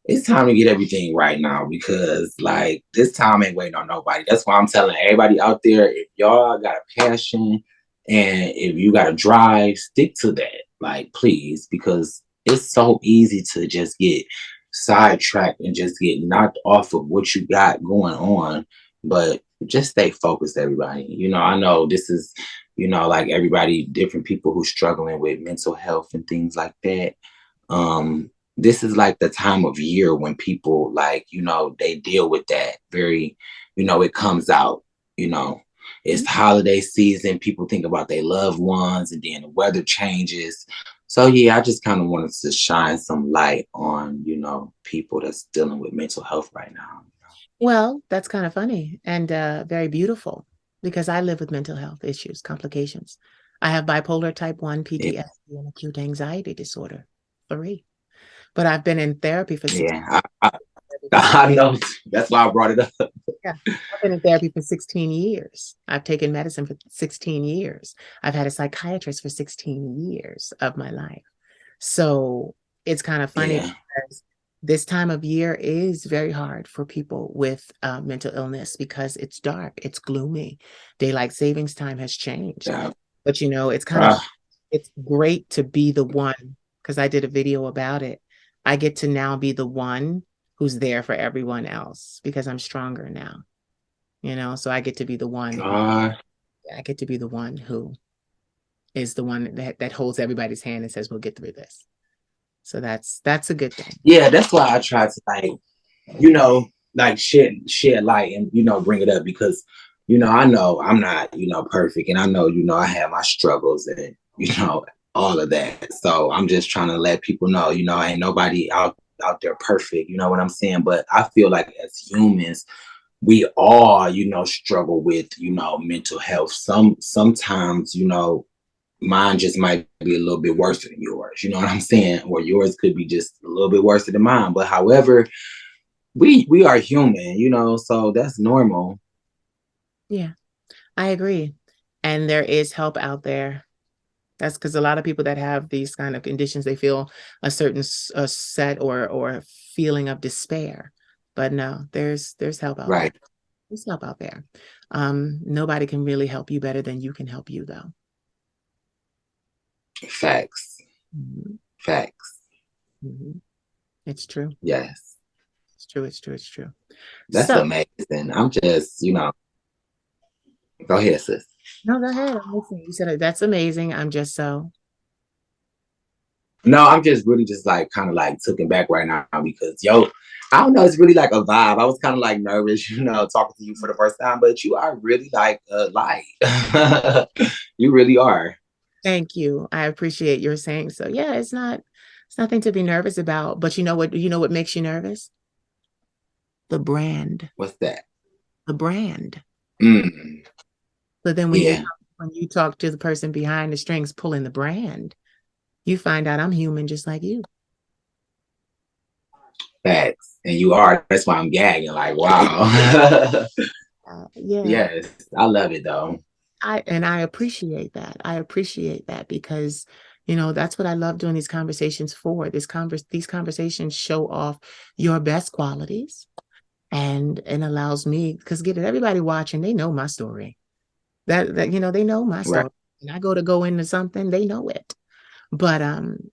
C: It's time to get everything right now, because like this time ain't waiting on nobody. That's why I'm telling everybody out there, if y'all got a passion and if you got a drive, stick to that. Like, please, because it's so easy to just get sidetracked and just get knocked off of what you got going on. But just stay focused, everybody. I know this is, like everybody, different people who struggling with mental health and things like that. This is like the time of year when people like, they deal with that very, it comes out, it's holiday season. People think about their loved ones, and then the weather changes. So yeah, I just kind of wanted to shine some light on, people that's dealing with mental health right now.
A: Well, that's kind of funny and very beautiful, because I live with mental health issues, complications. I have bipolar type 1,
C: Yeah,
A: PTSD, and acute anxiety disorder, 3. But I've been in therapy for 16
C: yeah, I know. That's why I brought it up.
A: Yeah, I've been in therapy for 16 years. I've taken medicine for 16 years. I've had a psychiatrist for 16 years of my life. So it's kind of funny,
C: Yeah,
A: because this time of year is very hard for people with mental illness, because it's dark, it's gloomy. Daylight savings time has changed.
C: yeah.
A: But it's kind of,
C: Uh,
A: it's great to be the one, because I did a video about it. I get to now be the one who's there for everyone else, because I'm stronger now, so I get to be the one who
C: uh,
A: I get to be the one who is the one that holds everybody's hand and says, we'll get through this. So that's a good thing.
C: yeah, that's why I try to like shed light and bring it up, because I know I'm not perfect, and I know I have my struggles and all of that. So I'm just trying to let people know ain't nobody out there perfect. You know what I'm saying? But I feel like as humans, we all struggle with mental health. Sometimes mine just might be a little bit worse than yours. You know what I'm saying? Or yours could be just a little bit worse than mine. But however, we are human, so that's normal.
A: Yeah, I agree. And there is help out there. That's because a lot of people that have these kind of conditions, they feel a certain set or feeling of despair. But no, there's help out there.
C: Right.
A: There's help out there. Nobody can really help you better than you can help you, though.
C: Facts.
A: Mhm.
C: Facts.
A: Mhm. It's true.
C: Yes.
A: It's true. It's true. It's true.
C: That's
A: So,
C: amazing. I'm just, go ahead, sis.
A: no, go ahead. I'm listening. You said that's amazing. I'm just so.
C: No, I'm just really just like kind of like taken back right now, because I don't know, it's really like a vibe. I was kind of like nervous, talking to you for the first time, but you are really like a light. You really are.
A: Thank you. I appreciate your saying so. Yeah, it's nothing to be nervous about. But you know what makes you nervous? The brand.
C: What's that?
A: The brand.
C: Mm,
A: But then when
C: yeah,
A: you talk to the person behind the strings pulling the brand, you find out I'm human just like you.
C: facts. And you are. That's why I'm gagging. Like, wow.
A: Yeah.
C: Yes, I love it though.
A: I appreciate that. I appreciate that, because that's what I love doing these conversations for. These conversations show off your best qualities, and allows me, because get it, everybody watching, they know my story. That they know my
C: Right.
A: story. And I go into something, they know it. But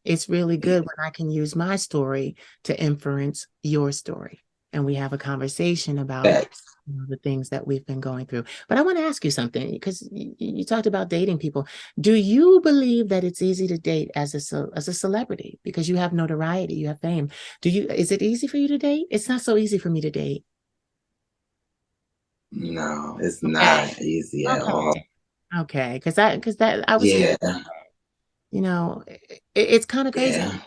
A: it's really good when I can use my story to inference your story, and we have a conversation about
C: Facts.
A: the things that we've been going through. But I want to ask you something, because you talked about dating people. Do you believe that it's easy to date as a celebrity, because you have notoriety, you have fame? Is it easy for you to date? It's not so easy for me to date.
C: No, it's
A: Okay.
C: not easy at
A: Okay.
C: all.
A: Okay, because that I was,
C: Yeah,
A: you know, it's kind of crazy
C: yeah.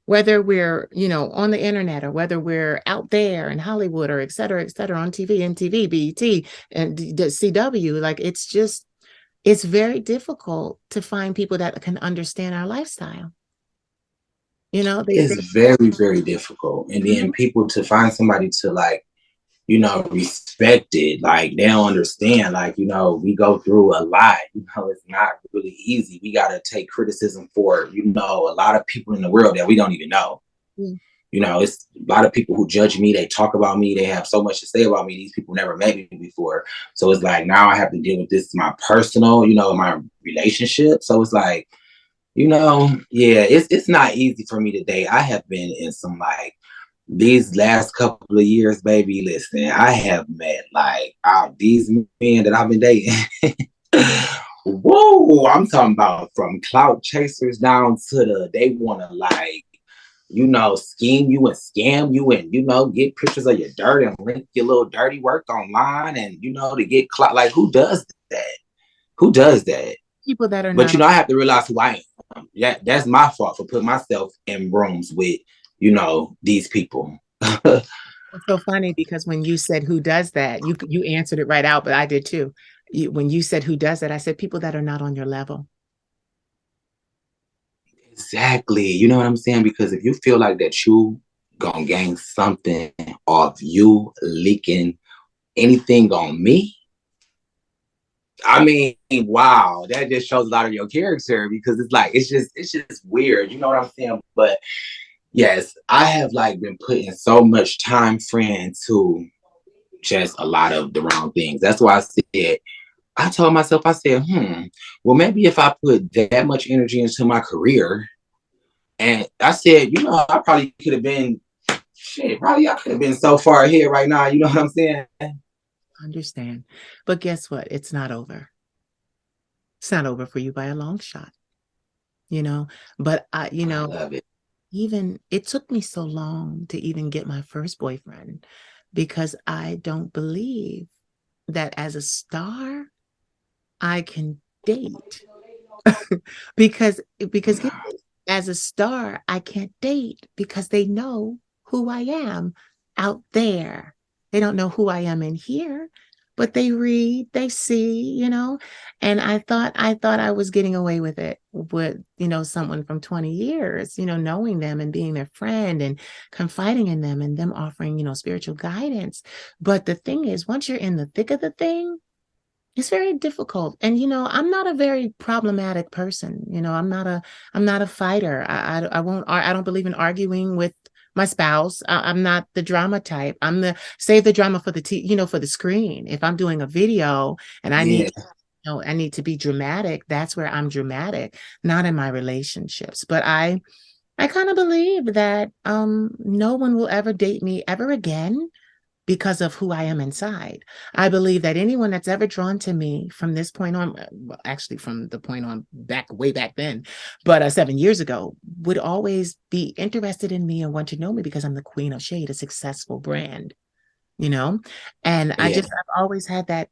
A: whether we're, on the internet or whether we're out there in Hollywood or et cetera, on TV, MTV, BET, and the CW. Like it's very difficult to find people that can understand our lifestyle. They
C: It's very, very difficult. And then
A: Mhm.
C: people to find somebody to like, respect it. Like they don't understand. Like, we go through a lot. It's not really easy. We gotta take criticism for, a lot of people in the world that we don't even know.
A: Mm.
C: It's a lot of people who judge me, they talk about me, they have so much to say about me. These people never met me before. So it's like now I have to deal with this my personal, my relationship. So it's like, yeah, it's not easy for me today. I have been in some like these last couple of years, baby. Listen, I have met like these men that I've been dating. Whoa, I'm talking about from clout chasers down to they want to like, scheme you and scam you and, get pictures of your dirt and link your little dirty work online and, to get clout. Like, who does that? Who does that?
A: People that are
C: But,
A: not.
C: I have to realize who I am. Yeah, that's my fault for putting myself in rooms with, these people.
A: It's so funny because when you said who does that, you answered it right out, but I did too. When you said who does that, I said people that are not on your level.
C: Exactly. You know what I'm saying? Because if you feel like that you gonna gain something off you leaking anything on me, I mean, wow, that just shows a lot of your character because it's like it's just weird. You know what I'm saying? But yes, I have like been putting so much time frame into just a lot of the wrong things. That's why I told myself, I said, well, maybe if I put that much energy into my career, and I said, I probably could have been, probably I could have been so far ahead right now. You know what I'm saying?
A: Understand. But guess what? It's not over. It's not over for you by a long shot, you know. But
C: I love it.
A: even it took me so long to even get my first boyfriend because I don't believe that as a star I can date. Because as a star, I can't date because they know who I am out there. They don't know who I am in here, but they read, they see, And I thought I was getting away with it with, someone from 20 years, knowing them and being their friend and confiding in them and them offering, spiritual guidance. But the thing is, once you're in the thick of the thing, it's very difficult. And I'm not a very problematic person. I'm not a fighter. I won't I don't believe in arguing with my spouse. I'm not the drama type. I'm the save the drama for for the screen. If I'm doing a video and
C: Yeah.
A: I need to be dramatic, that's where I'm dramatic, not in my relationships. But I kind of believe that no one will ever date me ever again because of who I am inside. I believe that anyone that's ever drawn to me from this point on, well, actually from the point on way back then, but 7 years ago, would always be interested in me and want to know me because I'm the queen of shade, a successful brand, you know? And
C: Yeah.
A: I've always had that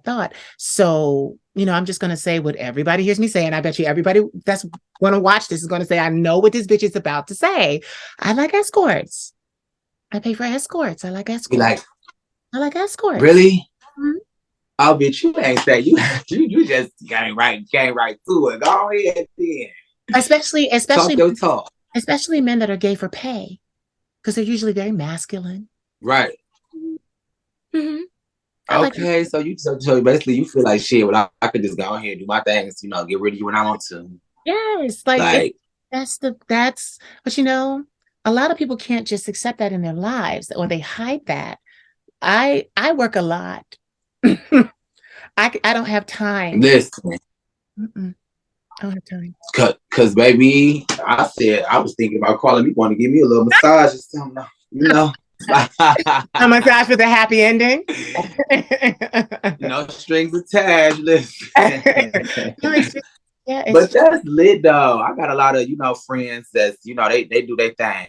A: thought. So, I'm just going to say what everybody hears me say. And I bet you everybody that's going to watch this is going to say, I know what this bitch is about to say. I like escorts. I pay for escorts. I like
C: Be
A: escorts.
C: like,
A: I like escorts.
C: really?
A: Mhm.
C: I'll bet you ain't say you just came right to it. Go ahead then.
A: Especially,
C: Talk
A: especially,
C: your talk.
A: especially men that are gay for pay, because they're usually very masculine.
C: Right.
A: Hmm. I like
C: Okay, so basically you feel like shit. Well, I could just go ahead and do my things, get rid of you when I want to.
A: yes, like
C: Like,
A: that's but a lot of people can't just accept that in their lives or they hide that. I work a lot. I don't have time.
C: listen,
A: Mm-mm, I don't have time.
C: cause baby, I was thinking about calling me, want to give me a little massage or something, you know.
A: A massage with a happy ending.
C: No strings attached. Listen.
A: No, Yeah, it's
C: But that's lit though. I got a lot of, friends that's, they do their thing.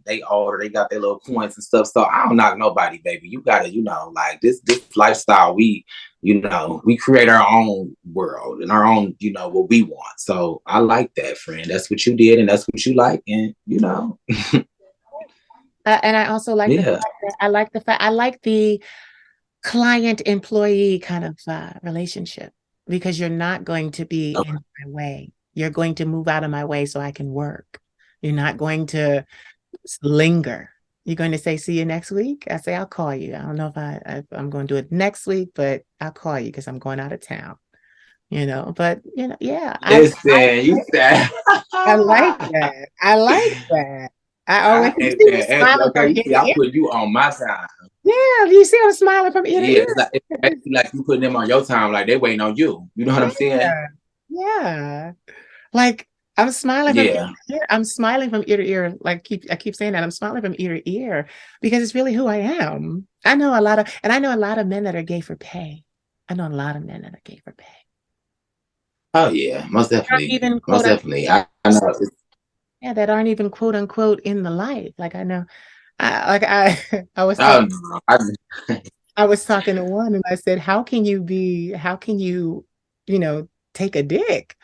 C: They older, they got their little coins and stuff. So I don't knock nobody, baby. You gotta, like this lifestyle, we create our own world and our own, what we want. So I like that, friend. That's what you did and that's what you like. And
A: and I also like the
C: yeah.
A: fact that I like the client employee kind of relationship, because you're not going to be
C: Okay.
A: in my way. You're going to move out of my way so I can work. You're not going to linger. You're going to say, see you next week. I say, I'll call you. I don't know if I'm going to do it next week, but I'll call you because I'm going out of town, but yeah,
C: Listen, you said
A: I like that. I like that. I always, you
C: and,
A: see me
C: and,
A: smiling from
C: okay, you
A: ear
C: see,
A: to
C: I
A: ear.
C: put you on my time.
A: Yeah, you see I'm smiling from ear to
C: Yeah,
A: ear.
C: it's like you putting them on your time, like they waiting on you. You know what I'm saying?
A: Yeah. Yeah. Like I'm smiling from ear
C: Yeah.
A: to ear. I'm smiling from ear to ear. I keep saying that. I'm smiling from ear to ear because it's really who I am. I know a lot of men that are gay for pay. I know a lot of men that are gay for pay.
C: Oh yeah, most
A: Not
C: definitely,
A: even
C: most
A: quote unquote,
C: definitely. I know.
A: yeah, that aren't even quote unquote in the life. Like I know, I I was
C: Oh
A: talking
C: no,
A: I was talking to one and I said, how can you take a dick?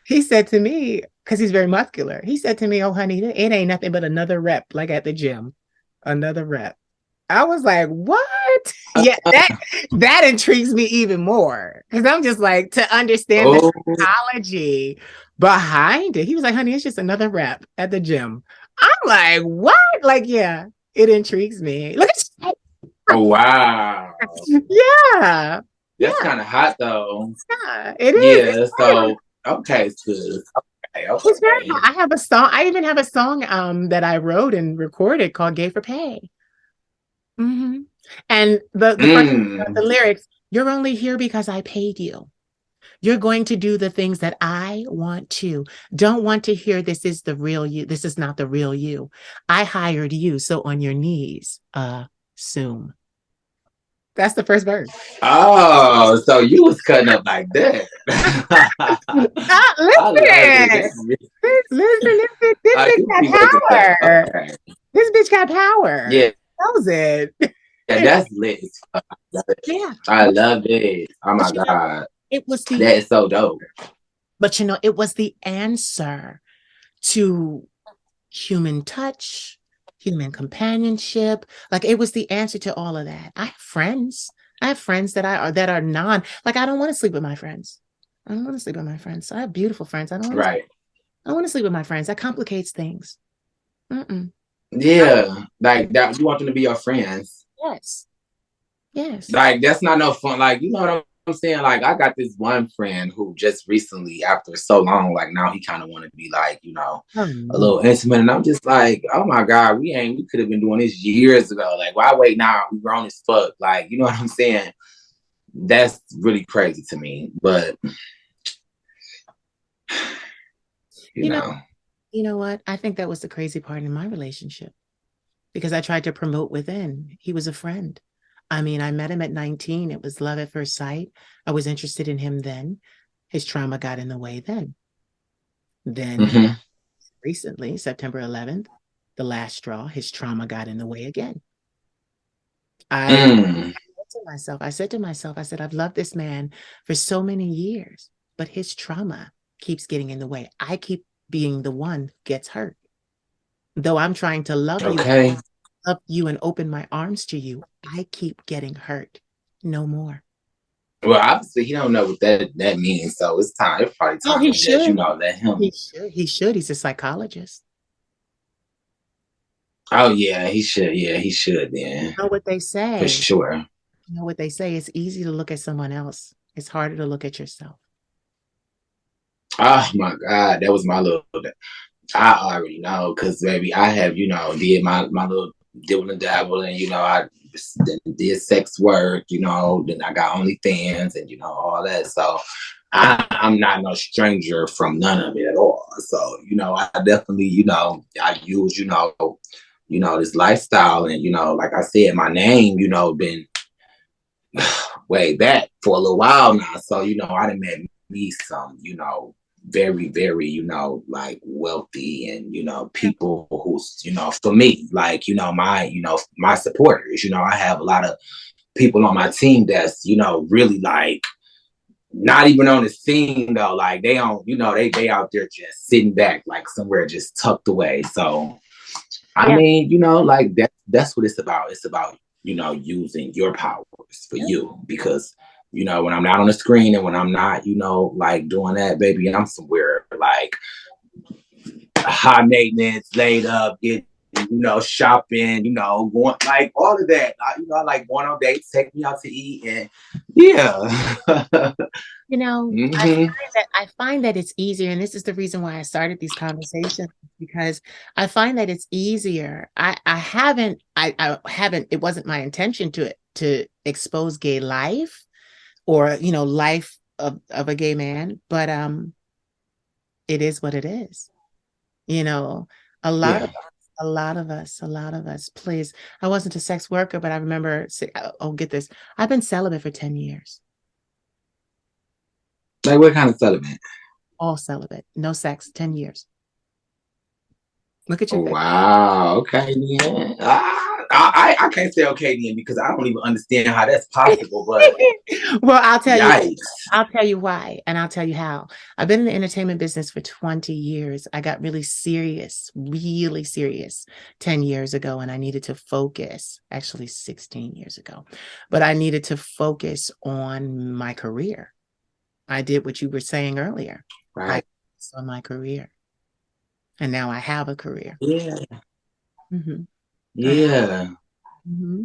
A: He said to me, because he's very muscular, he said to me, oh, honey, it ain't nothing but another rep, like at the gym, another rep. I was like, what? Yeah, that intrigues me even more because I'm just like to understand the
C: oh,
A: psychology behind it. He was like, honey, it's just another rep at the gym. I'm like, what? Like, yeah, it intrigues me. Look at
C: oh wow,
A: yeah.
C: that's
A: Yeah.
C: kind of hot though.
A: Yeah. It is.
C: Yeah. So okay, sis. Okay,
A: It's very
C: okay.
A: I have a song. I even have a song that I wrote and recorded called Gay for Pay. Hmm. And the first the
C: Mm.
A: lyrics, you're only here because I paid you. You're going to do the things that I want to. Don't want to hear this is the real you. This is not the real you. I hired you. So on your knees, assume. That's the first verse.
C: Oh, so you was cutting up like that. I love it.
A: Listen.
C: That's really,
A: Listen, this bitch
C: you
A: got
C: be making stuff.
A: power.
C: Okay.
A: This bitch got power.
C: Yeah,
A: Knows it.
C: yeah, that's lit.
A: Yeah.
C: I love it. Oh
A: But
C: my God.
A: it was the
C: That is so dope.
A: it was the answer to human touch, human companionship. Like it was the answer to all of that. I have friends. I have friends that are non, like I don't want to sleep with my friends. I don't want to sleep with my friends. I have beautiful friends.
C: Right.
A: I want to sleep with my friends. That complicates things. Mm-mm.
C: Yeah. Like that you want them to be your friends.
A: Yes. Yes.
C: Like that's not no fun. Like, you know what I'm saying? Like I got this one friend who just recently, after so long, like now he kind of want to be like,
A: Oh,
C: a
A: no.
C: little intimate. And I'm just like, oh my God, we could have been doing this years ago. Like, why wait now? We grown as fuck. Like, you know what I'm saying? That's really crazy to me. But you
A: You know,
C: know.
A: you know what? I think that was the crazy part in my relationship because I tried to promote within. He was a friend. I mean, I met him at 19. It was love at first sight. I was interested in him then. His trauma got in the way then. Then
C: Mm-hmm.
A: recently, September 11th, the last straw, his trauma got in the way again.
C: Mm.
A: I said to myself, I said, I've loved this man for so many years, but his trauma keeps getting in the way. I keep being the one who gets hurt. Though I'm trying to
C: Okay.
A: love you and open my arms to you, I keep getting hurt. No more.
C: Well, obviously he don't know what that means. So it's time. It's probably
A: Oh,
C: time
A: he
C: to just,
A: should.
C: let him.
A: He should. He should. He's a psychologist.
C: Oh yeah, he should. Yeah, he should then.
A: You know what they
C: For
A: say?
C: sure.
A: You know what they say? It's easy to look at someone else. It's harder to look at yourself.
C: Oh my God, that was my little. I already know because baby, I have did my little dibble and dabble, and I did sex work, then I got OnlyFans and all that. So I'm not no stranger from none of it at all. So I definitely I use this lifestyle, and like I said, my name been way back for a little while now. So I done met me some very, very, like wealthy and, people who's, for me, like, my supporters, I have a lot of people on my team that's, really like not even on the scene though. Like they don't, they out there just sitting back, like somewhere just tucked away. So I mean, like that's what it's about. It's about, using your powers for you because, when I'm not on the screen and when I'm not, like doing that, baby, I'm somewhere like high maintenance, laid up, get, shopping, going like all of that. I like going on dates, take me out to eat, and yeah.
A: Mm-hmm. I find that it's easier, and this is the reason why I started these conversations, because I find that it's easier. I haven't, it wasn't my intention to expose gay life or, life of a gay man, but it is what it is. A lot of us, please. I wasn't a sex worker, but I remember, get this. I've been celibate for 10 years.
C: Like what kind of celibate?
A: All celibate, no sex, 10 years. Look at your face.
C: Wow. Okay, then. I can't say okay then because I don't even understand how that's possible. But
A: well, I'll tell you why, and I'll tell you how. I've been in the entertainment business for 20 years. I got really serious 10 years ago, and I needed to focus, actually 16 years ago, but I needed to focus on my career. I did what you were saying earlier.
C: Right.
A: I focused on my career. And now I have a career.
C: Yeah.
A: Mm-hmm.
C: Yeah.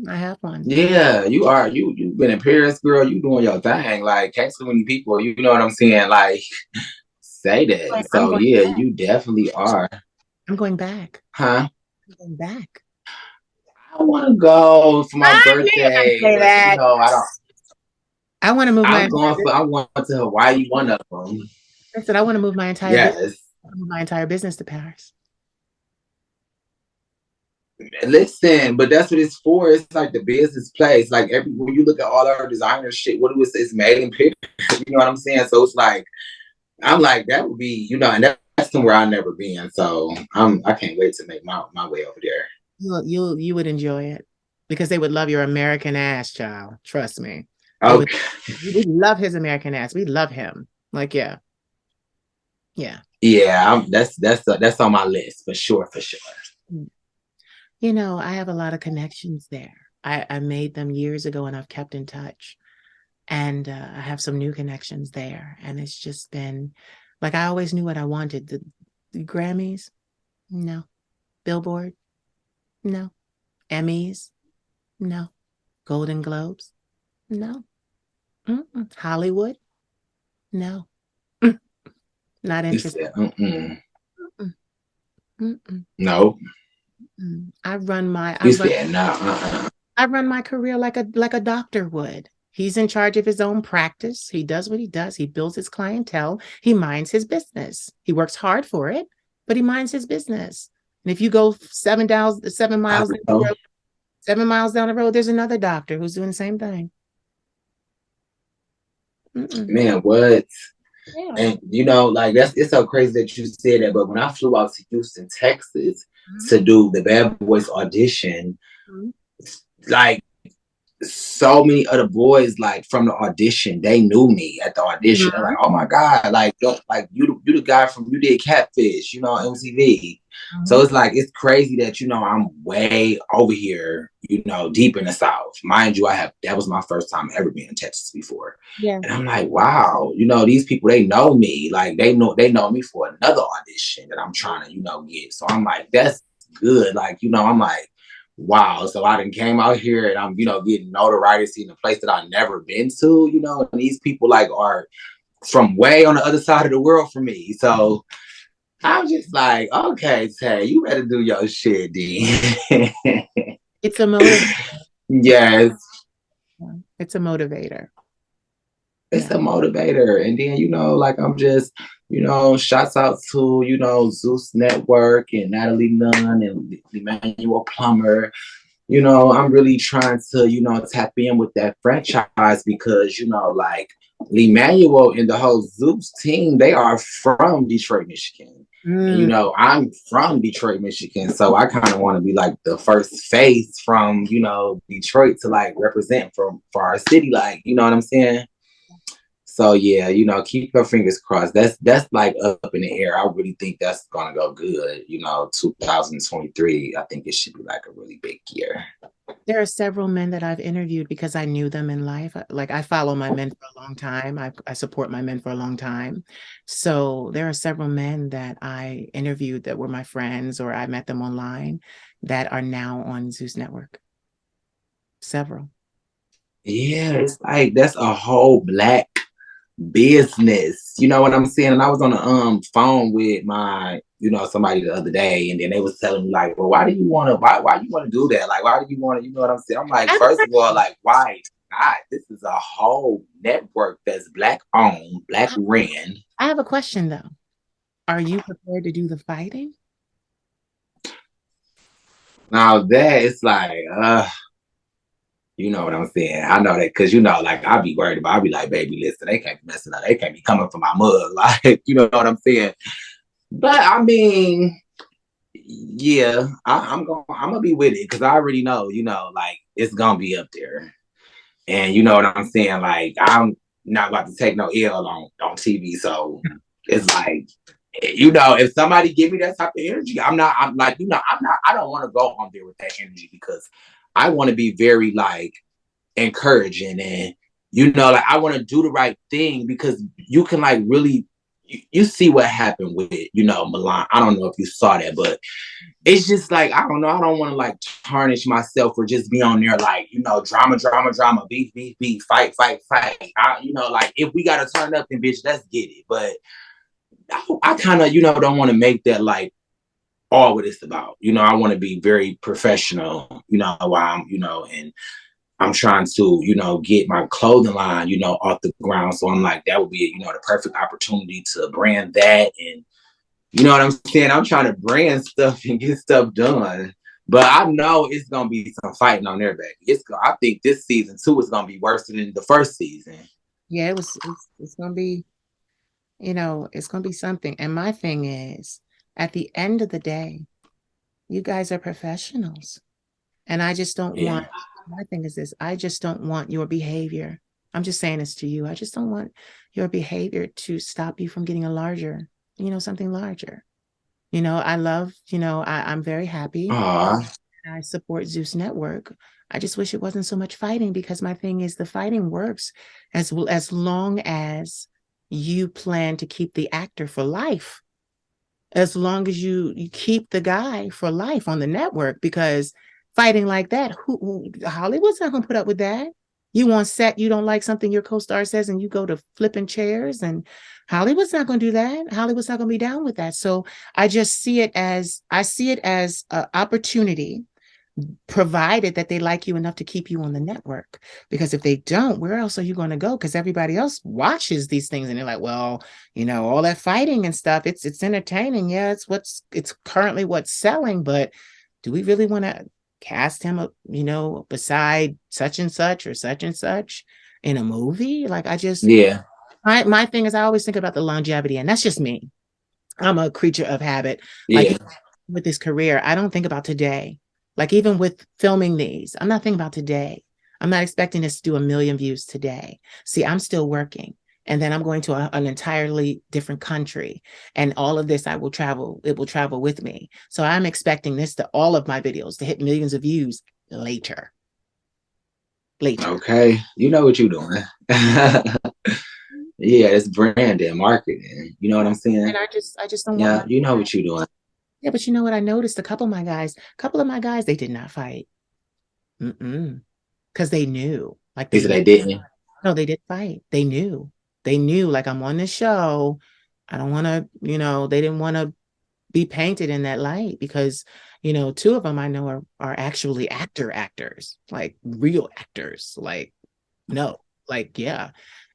A: I have one.
C: Yeah, you are. You've been in Paris, girl. You doing your thing. Like, can't so many people. You know what I'm saying? Like, say that. So yeah, back. You definitely are.
A: I'm going back.
C: Huh?
A: I'm going back.
C: I want to go for my birthday. But, I don't.
A: I want to move.
C: I want to Hawaii. One of them.
A: I said I want to move my entire business to Paris.
C: Listen, but that's what it's for. It's like the business place. Like when you look at all our designer shit, what it was, it's made in Paris. You know what I'm saying? So it's like, I'm like, that would be, and that's somewhere I've never been. So I can't wait to make my way over there.
A: You would enjoy it because they would love your American ass, child. Trust me.
C: Okay.
A: We love his American ass. We love him. Like, yeah.
C: That's on my list for sure.
A: I have a lot of connections there. I made them years ago and I've kept in touch. And I have some new connections there. And it's just been like, I always knew what I wanted. The Grammys? No. Billboard? No. Emmys? No. Golden Globes? No. Hollywood? No. Not interested.
C: No.
A: I run my career like a doctor would. He's in charge of his own practice. He does what he does. He builds his clientele. He minds his business. He works hard for it, but he minds his business. And if you go 7 miles down the road, there's another doctor who's doing the same thing.
C: Man, what? Yeah. And like it's so crazy that you said that. But when I flew out to Houston, Texas, to do the Bad Boys audition, like so many other boys, like from the audition, they knew me at the audition. They're like, "Oh my God, like you the guy you did Catfish, MTV." So it's like it's crazy that I'm way over here, deep in the South. Mind you, that was my first time ever being in Texas before. Yeah. And I'm like, wow, these people, they know me. Like they know me for another audition that I'm trying to, get. So I'm like, that's good. Like, I'm like, wow. So I done came out here and I'm, getting notoriety in a place that I've never been to, and these people like are from way on the other side of the world from me. So I'm just like, okay, Tay, you better do your shit, D.
A: It's a motivator.
C: Yes.
A: It's a motivator.
C: It's a motivator. And then, like I'm just, shouts out to, Zeus Network and Natalie Nunn and Emmanuel Plummer. I'm really trying to, tap in with that franchise because, like Emmanuel and the whole Zeus team, they are from Detroit, Michigan. And, you
A: Mm.
C: know, I'm from Detroit, Michigan. So I kind of want to be like the first face from, you know, Detroit to like represent for our city. Like, you know what I'm saying? So yeah, you know, keep your fingers crossed. That's like up in the air. I really think that's gonna go good. You know, 2023. I think it should be like a really big year.
A: There are several men that I've interviewed because I knew them in life. Like I follow my men for a long time. I support my men for a long time. So there are several men that I interviewed that were my friends or I met them online that are now on Zeus Network. Several.
C: Yeah, it's like that's a whole black business. You know what I'm saying? And I was on the phone with my, you know, somebody the other day, and then they was telling me like, well, why do you want to? Why you want to do that? Like, why do you want to? You know what I'm saying? I'm like,
A: I have a
C: first of all,
A: question.
C: like, why not? This is a whole network that's black owned, black ran.
A: I have a question though. Are you prepared to do the fighting?
C: Now that it's like, you know what I'm saying? I know that because you know, like I be worried about. I be like, baby, listen, they can't be messing up. They can't be coming for my mug. Like, you know what I'm saying? But I mean, yeah, I'm gonna be with it because I already know, you know, like it's gonna be up there, and you know what I'm saying. Like I'm not about to take no L on TV, so it's like, you know, if somebody give me that type of energy, I'm not. I'm like, you know, I'm not. I don't want to go on there with that energy because I want to be very like encouraging and you know like I want to do the right thing because you can like really you see what happened with you know Milan. I don't know if you saw that, but it's just like I don't know. I don't want to like tarnish myself or just be on there like you know drama, beef, fight. You know like if we gotta turn up, then bitch, let's get it. But I kind of you know don't want to make that like all what it's about. You know I want to be very professional. You know while I'm you know and I'm trying to, you know, get my clothing line, you know, off the ground. So I'm like, that would be, you know, the perfect opportunity to brand that. And you know what I'm saying? I'm trying to brand stuff and get stuff done. But I know it's gonna be some fighting on their back. I think this season two is gonna be worse than the first season.
A: Yeah, it's gonna be, it's gonna be something. And my thing is, at the end of the day, you guys are professionals. And I just don't want,
C: Yeah.
A: my thing is this, I just don't want your behavior. I'm just saying this to you. I just don't want your behavior to stop you from getting a larger, something larger. I love, I'm very happy.
C: Aw.
A: I support Zeus Network. I just wish it wasn't so much fighting because my thing is the fighting works as well as long as you plan to keep the actor for life. As long as you keep the guy for life on the network, because fighting like that, who Hollywood's not gonna put up with that. You on set, you don't like something your co-star says, and you go to flipping chairs, and Hollywood's not gonna do that. Hollywood's not gonna be down with that. So I see it as an opportunity, provided that they like you enough to keep you on the network. Because if they don't, where else are you going to go? Because everybody else watches these things and they're like, well, all that fighting and stuff, it's entertaining. Yeah, it's currently what's selling, but do we really want to cast him up, beside such and such or such and such in a movie? Like
C: Yeah.
A: my thing is I always think about the longevity, and that's just me. I'm a creature of habit. Like
C: Yeah.
A: with this career, I don't think about today. Like even with filming these, I'm not thinking about today. I'm not expecting this to do 1 million views today. See, I'm still working. And then I'm going to an entirely different country. And all of this, it will travel with me. So I'm expecting all of my videos to hit millions of views later. Later.
C: Okay. You know what you're doing. Yeah, it's branding, marketing. You know what I'm
A: And
C: saying?
A: I just don't want
C: Yeah,
A: my,
C: you know what you're doing.
A: yeah, but you know what? I noticed a couple of my guys, they did not fight. Mm-mm. Because they knew, like
C: He
A: they
C: said they didn't.
A: no, they did fight. They knew, like I'm on this show. I don't want to, they didn't want to be painted in that light because, two of them I know are actually actors, like real actors. Like, no, like, yeah.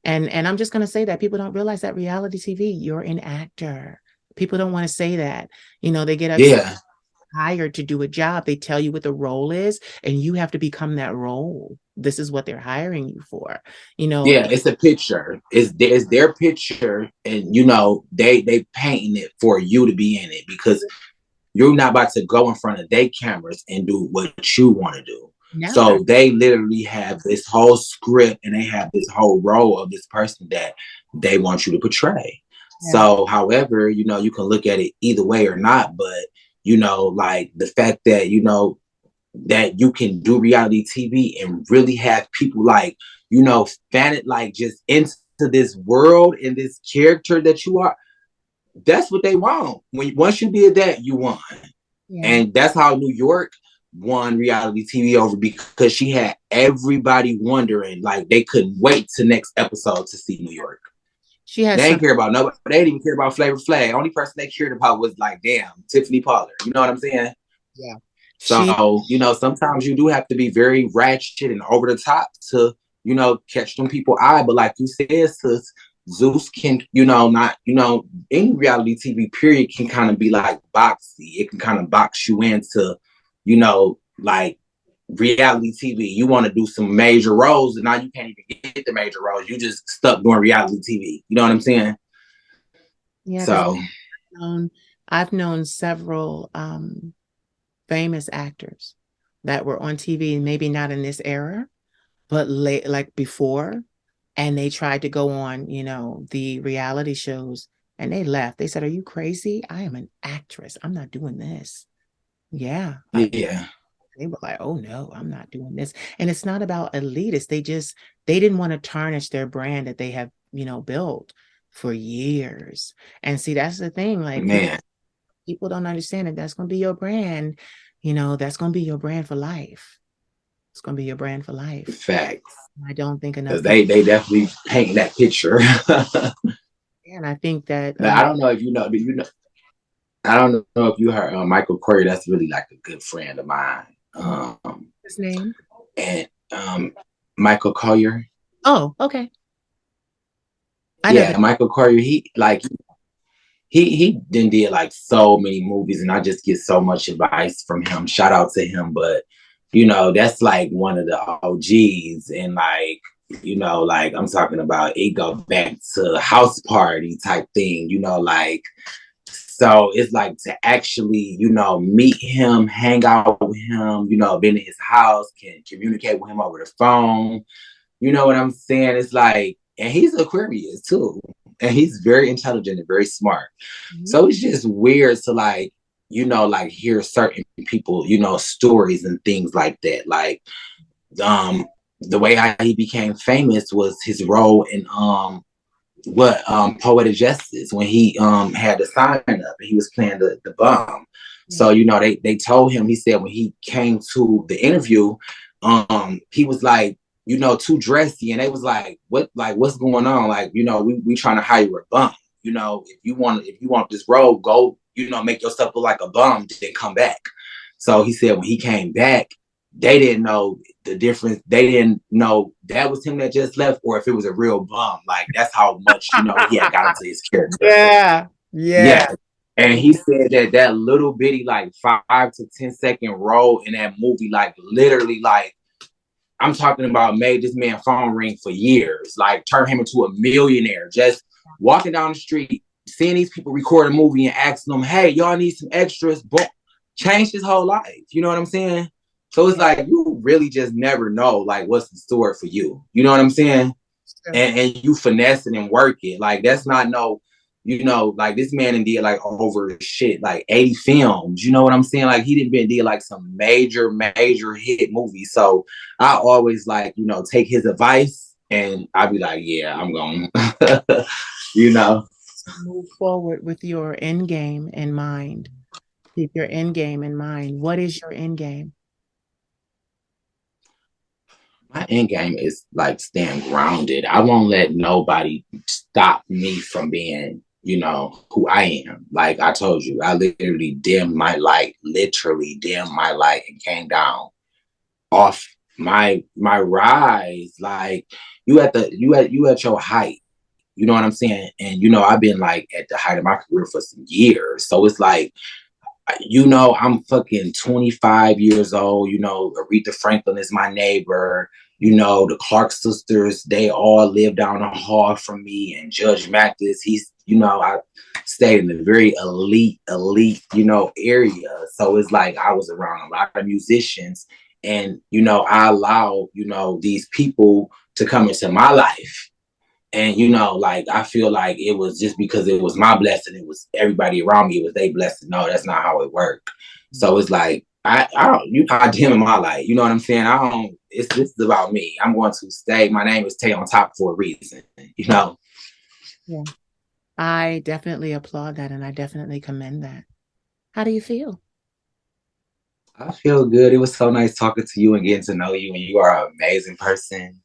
A: And I'm just gonna say that people don't realize that reality TV, you're an actor. People don't want to say that. They get upset
C: Yeah.
A: hired to do a job. They tell you what the role is, and you have to become that role. this is what they're hiring you for. You know,
C: Yeah, it's a picture. It's their picture, and you know they painting it for you to be in it because you're not about to go in front of their cameras and do what you want to do.
A: never.
C: So they literally have this whole script and they have this whole role of this person that they want you to portray.
A: Yeah.
C: So, however, you know, you can look at it either way or not, but you know, like the fact that, you know, that you can do reality TV and really have people like, you know, fan it like just into this world and this character that you are. That's what they want. Once you did that, you won.
A: Yeah.
C: And that's how New York won reality TV over because she had everybody wondering, like they couldn't wait to next episode to see New York.
A: She has
C: They didn't care about nobody. They didn't even care about Flavor Flav. Only person they cared about was like, damn, Tiffany Pollard. You know what I'm saying?
A: Yeah.
C: So, you know, sometimes you do have to be very ratchet and over the top to, you know, catch them people eye. But like you said, sis, Zeus can, you know, not, you know, any reality TV period can kind of be like boxy. It can kind of box you into, you know, like reality TV. You want to do some major roles and now you can't even get the major roles. You just stuck doing reality TV. You know what I'm saying?
A: Yeah.
C: So
A: I've known several famous actors that were on TV, maybe not in this era, but late, like before, and they tried to go on, you know, the reality shows, and they left. They said, "Are you crazy? I am an actress. I'm not doing this." Yeah.
C: yeah.
A: They were like, "Oh no, I'm not doing this." And it's not about elitists. They didn't want to tarnish their brand that they have, you know, built for years. And see, that's the thing. Like
C: Man.
A: people don't understand that that's going to be your brand. You know, that's going to be your brand for life. It's going to be your brand for life.
C: Facts.
A: I don't think enough.
C: They definitely paint that picture.
A: And I think that
C: I don't know if you know. Do you know? I don't know if you heard Michael Corey. That's really like a good friend of mine.
A: his name
C: And Michael Collier.
A: Oh, okay.
C: Yeah, Michael Collier. He did like so many movies, and I just get so much advice from him. Shout out to him. But you know, that's like one of the OGs, and like, you know, like I'm talking about, it go back to house party type thing. You know, like. So it's like to actually, you know, meet him, hang out with him, you know, been in his house, can communicate with him over the phone. You know what I'm saying? It's like, and he's Aquarius too. And he's very intelligent and very smart. Mm-hmm. So it's just weird to like, you know, like hear certain people, you know, stories and things like that. Like the way how he became famous was his role in Poetic Justice, when he had the sign up and he was playing the bum. So, you know, they told him, he said when he came to the interview, he was like, you know, too dressy, and they was like, what's going on? Like, you know, we trying to hire you a bum. You know, if you want this role, go, you know, make yourself look like a bum, then come back. So he said when he came back, they didn't know the difference. They didn't know that was him that just left, or if it was a real bum. Like, that's how much, you know, he had got into his character.
A: Yeah.
C: And he said that little bitty, like 5 to 10 second role in that movie, like literally, like, I'm talking about, made this man phone ring for years, like turned him into a millionaire. Just walking down the street, seeing these people record a movie and asking them, "Hey, y'all need some extras?" Boom, changed his whole life. You know what I'm saying? So it's like, you really just never know, like, what's in store for you. You know what I'm saying? And you finesse it and work it. Like, that's not no, you know, like this man did like over shit, like 80 films. You know what I'm saying? Like, he did like some major hit movies. So I always like, you know, take his advice and I'd be like, yeah, I'm going, you know.
A: Move forward with your end game in mind. Keep your end game in mind. What is your end game?
C: My end game is like staying grounded. I won't let nobody stop me from being, you know, who I am. Like I told you, I literally dimmed my light, and came down off my rise. Like you at your height. You know what I'm saying? And you know, I've been like at the height of my career for some years. So it's like, you know, I'm fucking 25 years old. You know, Aretha Franklin is my neighbor. You know, the Clark sisters, they all live down the hall from me, and Judge Mathis, I stayed in a very elite, area. So it's like I was around a lot of musicians, and, I allow, these people to come into my life. And, like, I feel like it was just because it was my blessing, it was everybody around me, it was their blessing. No, that's not how it worked. So it's like, I don't, you not dim in my life. You know what I'm saying? This is about me. I'm going to stay. My name is Tayy on top for a reason,
A: Yeah. I definitely applaud that, and I definitely commend that. How do you feel?
C: I feel good. It was so nice talking to you and getting to know you, and you are an amazing person.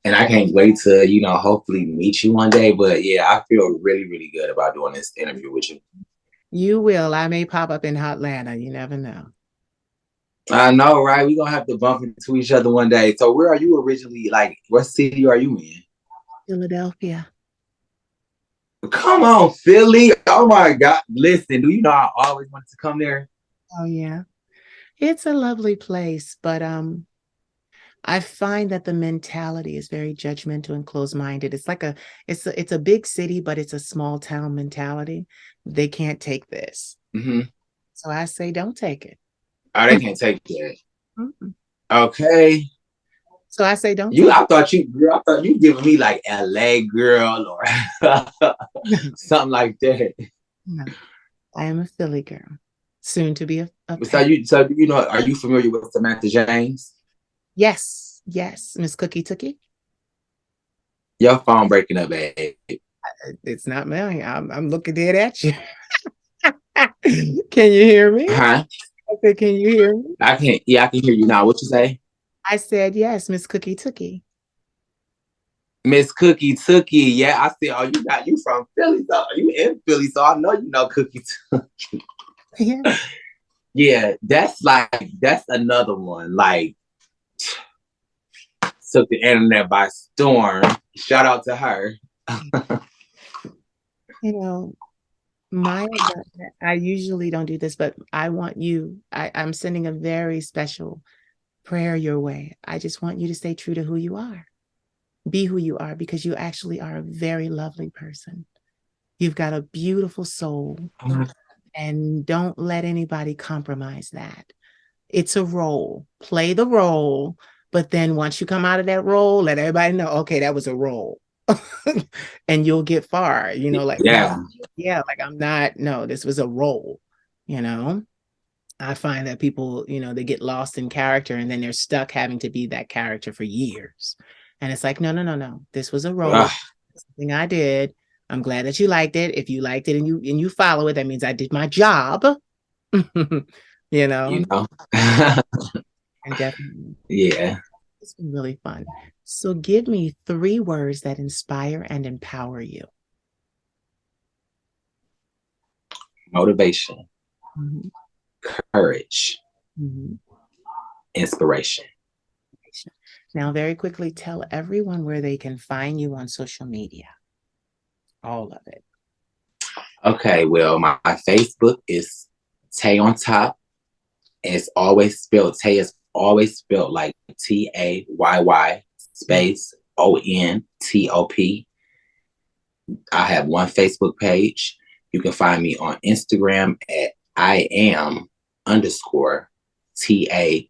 C: And I can't wait to, hopefully meet you one day. But yeah, I feel really, really good about doing this interview with you.
A: You will. I may pop up in Atlanta. You never know.
C: I know, right? We're gonna have to bump into each other one day. So where are you originally? Like, what city are you in?
A: Philadelphia.
C: Come on, Philly. Oh my God. Listen, do you know I always wanted to come there?
A: Oh yeah. It's a lovely place, but I find that the mentality is very judgmental and closed-minded. It's a big city, but it's a small town mentality. They can't take this.
C: Mm-hmm.
A: So I say don't take it.
C: Oh, they can't take that.
A: Mm-mm.
C: Okay.
A: So I say don't take
C: I thought you giving me like LA girl or
A: it.
C: something like that.
A: No, I am a Philly girl. Soon to be a
C: Are you familiar with Samantha James?
A: Yes, yes, Miss Cookie Tookie.
C: Your phone breaking up, babe.
A: It's not mine. I'm looking dead at you. Can you hear me?
C: Huh?
A: I said, can you hear me?
C: I can't. Yeah, I can hear you now. What you say?
A: I said yes, Miss Cookie Tookie.
C: Miss Cookie Tookie. Yeah, I see. Oh, you from Philly, so you in Philly, so I know you know Cookie Tookie.
A: Yeah.
C: Yeah, that's another one. Like, took the internet by storm. Shout out to her.
A: You know, I usually don't do this, but I want you, I'm sending a very special prayer your way. I just want you to stay true to who you are. Be who you are, because you actually are a very lovely person. You've got a beautiful soul, and don't let anybody compromise that. It's a role. Play the role, but then once you come out of that role, let everybody know, okay, that was a role. And you'll get far, like,
C: Yeah.
A: yeah, like I'm not, no, this was a role, you know. I find that people, they get lost in character, and then they're stuck having to be that character for years. And it's like, no, no, no, no. This was a role, something I did. I'm glad that you liked it. If you liked it and you follow it, that means I did my job. you know. And definitely.
C: Yeah.
A: It's been really fun. So give me 3 words that inspire and empower you.
C: Motivation,
A: Mm-hmm.
C: courage,
A: Mm-hmm.
C: inspiration.
A: Now, very quickly, tell everyone where they can find you on social media. All of it.
C: Okay, well, my Facebook is Tayy on top. It's always spelled, Tayy is always spelled like Tayy space ONTOP. I have one Facebook page. You can find me on Instagram at I am underscore Tayy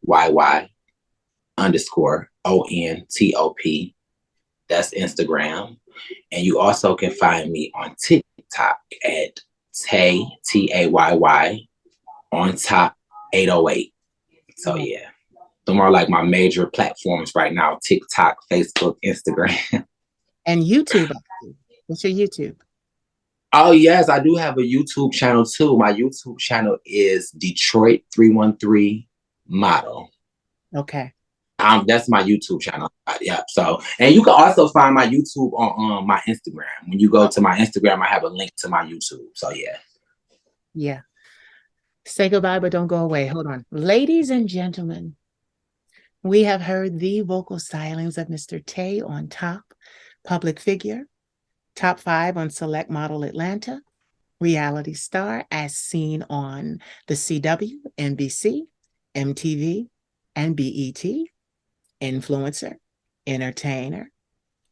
C: underscore ONTOP. That's Instagram. And you also can find me on TikTok at Tayy Tayy on top 808. So yeah, them are like my major platforms right now: TikTok, Facebook, Instagram.
A: And YouTube. What's your YouTube?
C: Oh yes, I do have a YouTube channel too. My YouTube channel is Detroit 313 Model.
A: Okay.
C: That's my YouTube channel. Yeah. So, and you can also find my YouTube on my Instagram. When you go to my Instagram, I have a link to my YouTube. So yeah.
A: Yeah. Say goodbye, but don't go away. Hold on. Ladies and gentlemen, we have heard the vocal stylings of Mr. Tayy on top, public figure, top 5 on Select Model Atlanta, reality star as seen on the CW, NBC, MTV, and BET, influencer, entertainer,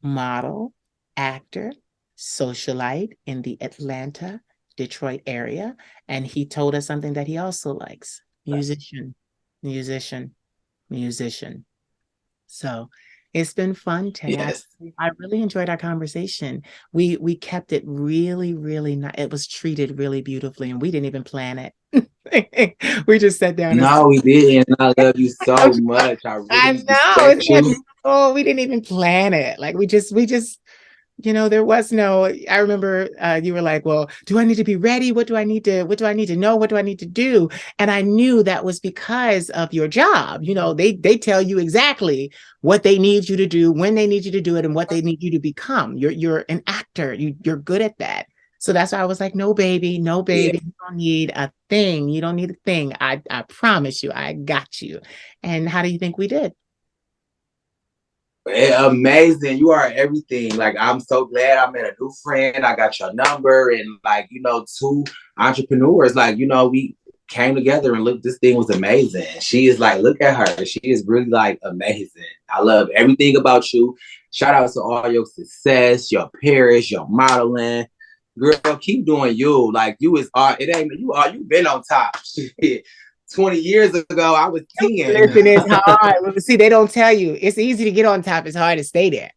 A: model, actor, socialite in the Atlanta, Detroit area. And he told us something that he also likes: musician, musician, musician. So it's been fun, Tay.
C: Yes.
A: I really enjoyed our conversation. We kept it really, really nice. It was treated really beautifully, and we didn't even plan it. We just sat down and
C: No, we didn't. I love you so much. I
A: I
C: really
A: know.
C: respect
A: Isn't that
C: you.
A: beautiful? We didn't even plan it. Like we just there was no, I remember you were like, well, do I need to be ready? What do I need to know? What do I need to do? And I knew that was because of your job. They tell you exactly what they need you to do, when they need you to do it, and what they need you to become. You're an actor. You're good at that. So that's why I was like, no, baby, no,
C: Yeah.
A: baby. You don't need a thing. You don't need a thing. I promise you, I got you. And how do you think we did?
C: Amazing. You are everything. Like, I'm so glad I met a new friend. I got your number, and like, two entrepreneurs. Like, we came together, and look, this thing was amazing. She is like, look at her. She is really like amazing. I love everything about you. Shout out to all your success, your Paris, your modeling. Girl, keep doing you. Like, you is it ain't you've been on top. Shit. 20 years ago, I was 10.
A: Listen, it's hard. Well, see, they don't tell you. It's easy to get on top. It's hard to stay there.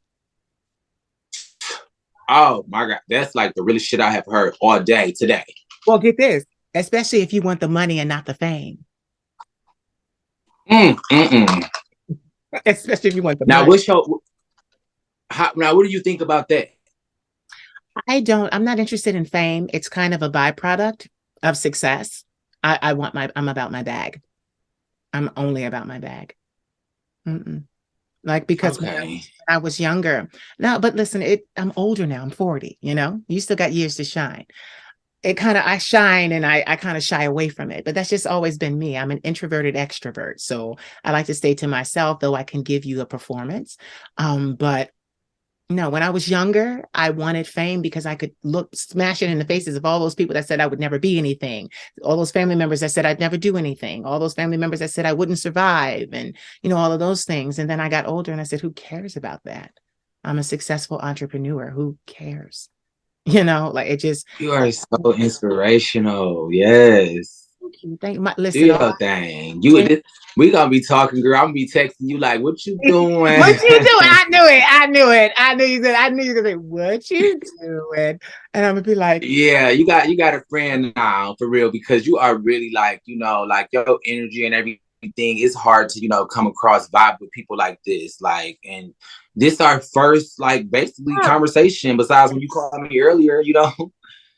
C: Oh my God. That's like the really shit I have heard all day today.
A: Well, get this, especially if you want the money and not the fame. Especially if you want the
C: Now,
A: money.
C: what do you think about that?
A: I'm not interested in fame. It's kind of a byproduct of success. I'm about my bag. I'm only about my bag. Like, because when I was younger. No, but listen, I'm older now. I'm 40, you still got years to shine. I shine and I kind of shy away from it, but that's just always been me. I'm an introverted extrovert. So I like to stay to myself, though I can give you a performance. But no, when I was younger, I wanted fame because I could smash it in the faces of all those people that said I would never be anything. All those family members that said I'd never do anything. All those family members that said I wouldn't survive, and, all of those things. And then I got older and I said, who cares about that? I'm a successful entrepreneur. Who cares? Like, it just.
C: You are so inspirational. Yes.
A: Thank you.
C: Do
A: Listen,
C: your thing. We gonna be talking, girl. I'm gonna be texting you like, what you doing?
A: What you doing? I knew it. I knew you were gonna say, what you doing? And I'm gonna be like,
C: yeah, you got a friend now, for real, because you are really like, like your energy and everything. It's hard to, come across vibe with people like this. Like, and this our first, like, basically conversation, besides when you called me earlier,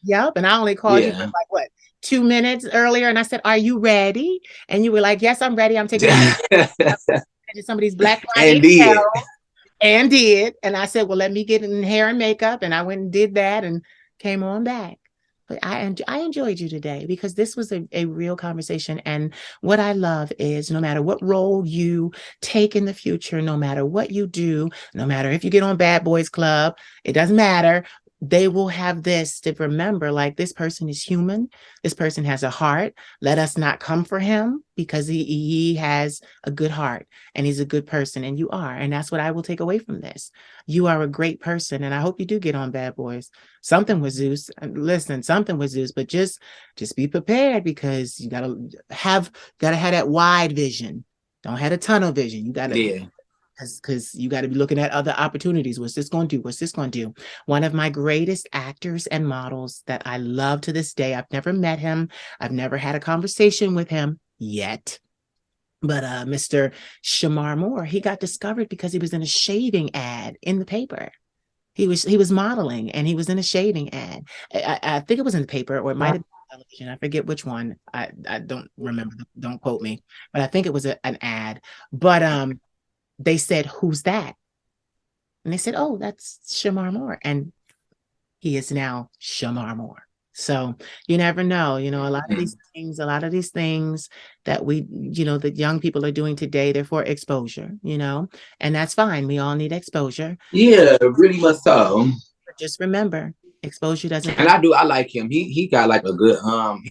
A: Yep. And I only called you for like what, 2 minutes earlier. And I said, are you ready? And you were like, yes, I'm ready. I'm taking some of these Black Friday sales. And did. And I said, well, let me get in hair and makeup. And I went and did that and came on back. But I enjoyed you today because this was a real conversation. And what I love is, no matter what role you take in the future, no matter what you do, no matter if you get on Bad Boys Club, it doesn't matter. They will have this to remember, like, this person is human. This person has a heart. Let us not come for him because he has a good heart and he's a good person, and you are. And that's what I will take away from this. You are a great person, and I hope you do get on Bad Boys. Something with Zeus. Listen, something with Zeus, but just be prepared, because you gotta have that wide vision. Don't have a tunnel vision. You gotta because you got to be looking at other opportunities. What's this going to do? What's this going to do? One of my greatest actors and models that I love to this day. I've never met him. I've never had a conversation with him yet. But Mr. Shamar Moore, he got discovered because he was in a shaving ad in the paper. He was modeling, and he was in a shaving ad. I think it was in the paper, or it might have been television. I forget which one. I don't remember. Don't quote me. But I think it was an ad. But they said, who's that? And they said, oh, that's Shamar Moore. And he is now Shamar Moore. So you never know, a lot of these things that that young people are doing today, they're for exposure, and that's fine. We all need exposure.
C: Yeah, really much so.
A: But just remember, exposure doesn't.
C: And I like him. He got like a good,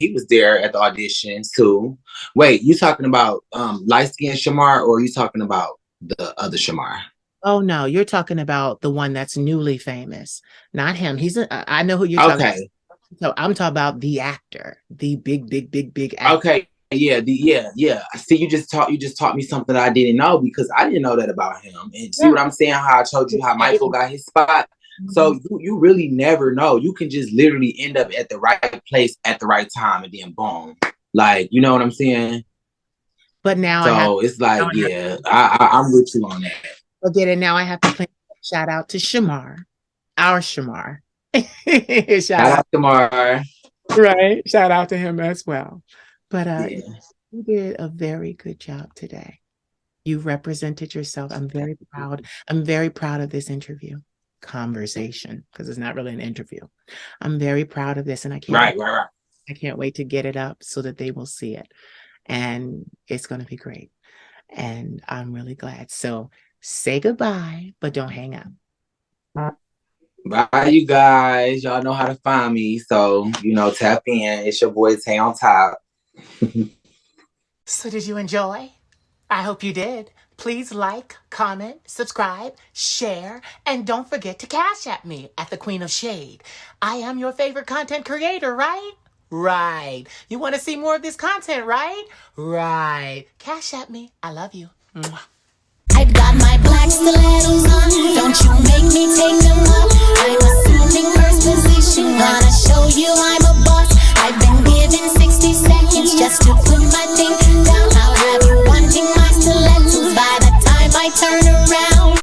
C: he was there at the auditions too. Wait, you talking about light skinned Shamar, or are you talking about the other Shamar.
A: Oh no, you're talking about the one that's newly famous, not him. I know who you're talking about.
C: Okay.
A: So I'm talking about the actor, the big actor.
C: Okay. Yeah. I see you just taught me something that I didn't know, because I didn't know that about him. And see what I'm saying? How I told you how Michael got his spot. So you really never know. You can just literally end up at the right place at the right time, and then boom. Like, you know what I'm saying?
A: But now
C: it's like, I'm with you on that.
A: Forget it. Now I have to play. Shout out to Shamar, our Shamar. Shout out
C: to Shamar.
A: Right. Shout out to him as well. But you did a very good job today. You represented yourself. I'm very proud. I'm very proud of this conversation, because it's not really an interview. I'm very proud of this, and I can't I can't wait to get it up so that they will see it, and it's going to be great. And I'm really glad. So say goodbye, but don't hang up.
C: Bye, you guys. Y'all know how to find me. So, tap in. It's your boy Tayy on top.
A: So did you enjoy? I hope you did. Please like, comment, subscribe, share, and don't forget to cash at me at the Queen of Shade. I am your favorite content creator, right? Right. You want to see more of this content, right? Right. Cash at me. I love you. Mwah.
B: I've got my black stilettos on. Don't you make me take them off. I'm assuming first position. Gonna show you I'm a boss. I've been given 60 seconds just to put my thing down.